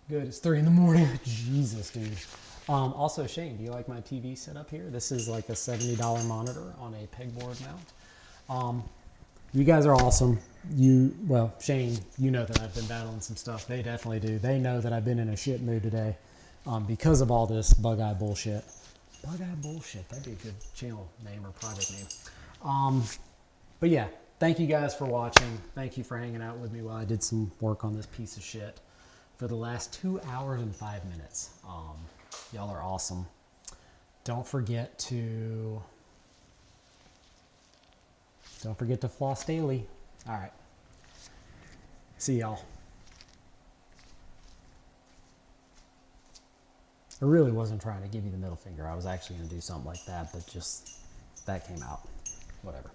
Good. It's 3 in the morning. Jesus, dude. Also, Shane, do you like my TV setup here? This is like a $70 monitor on a pegboard mount. You guys are awesome. Well, Shane, you know that I've been battling some stuff. They definitely do. They know that I've been in a shit mood today because of all this bug-eye bullshit. Bug-eye bullshit. That'd be a good channel name or project name. But yeah, thank you guys for watching. Thank you for hanging out with me while I did some work on this piece of shit for the last 2 hours and 5 minutes. Y'all are awesome. Don't forget to floss daily. All right. See y'all. I really wasn't trying to give you the middle finger. I was actually going to do something like that, but just that came out. Whatever.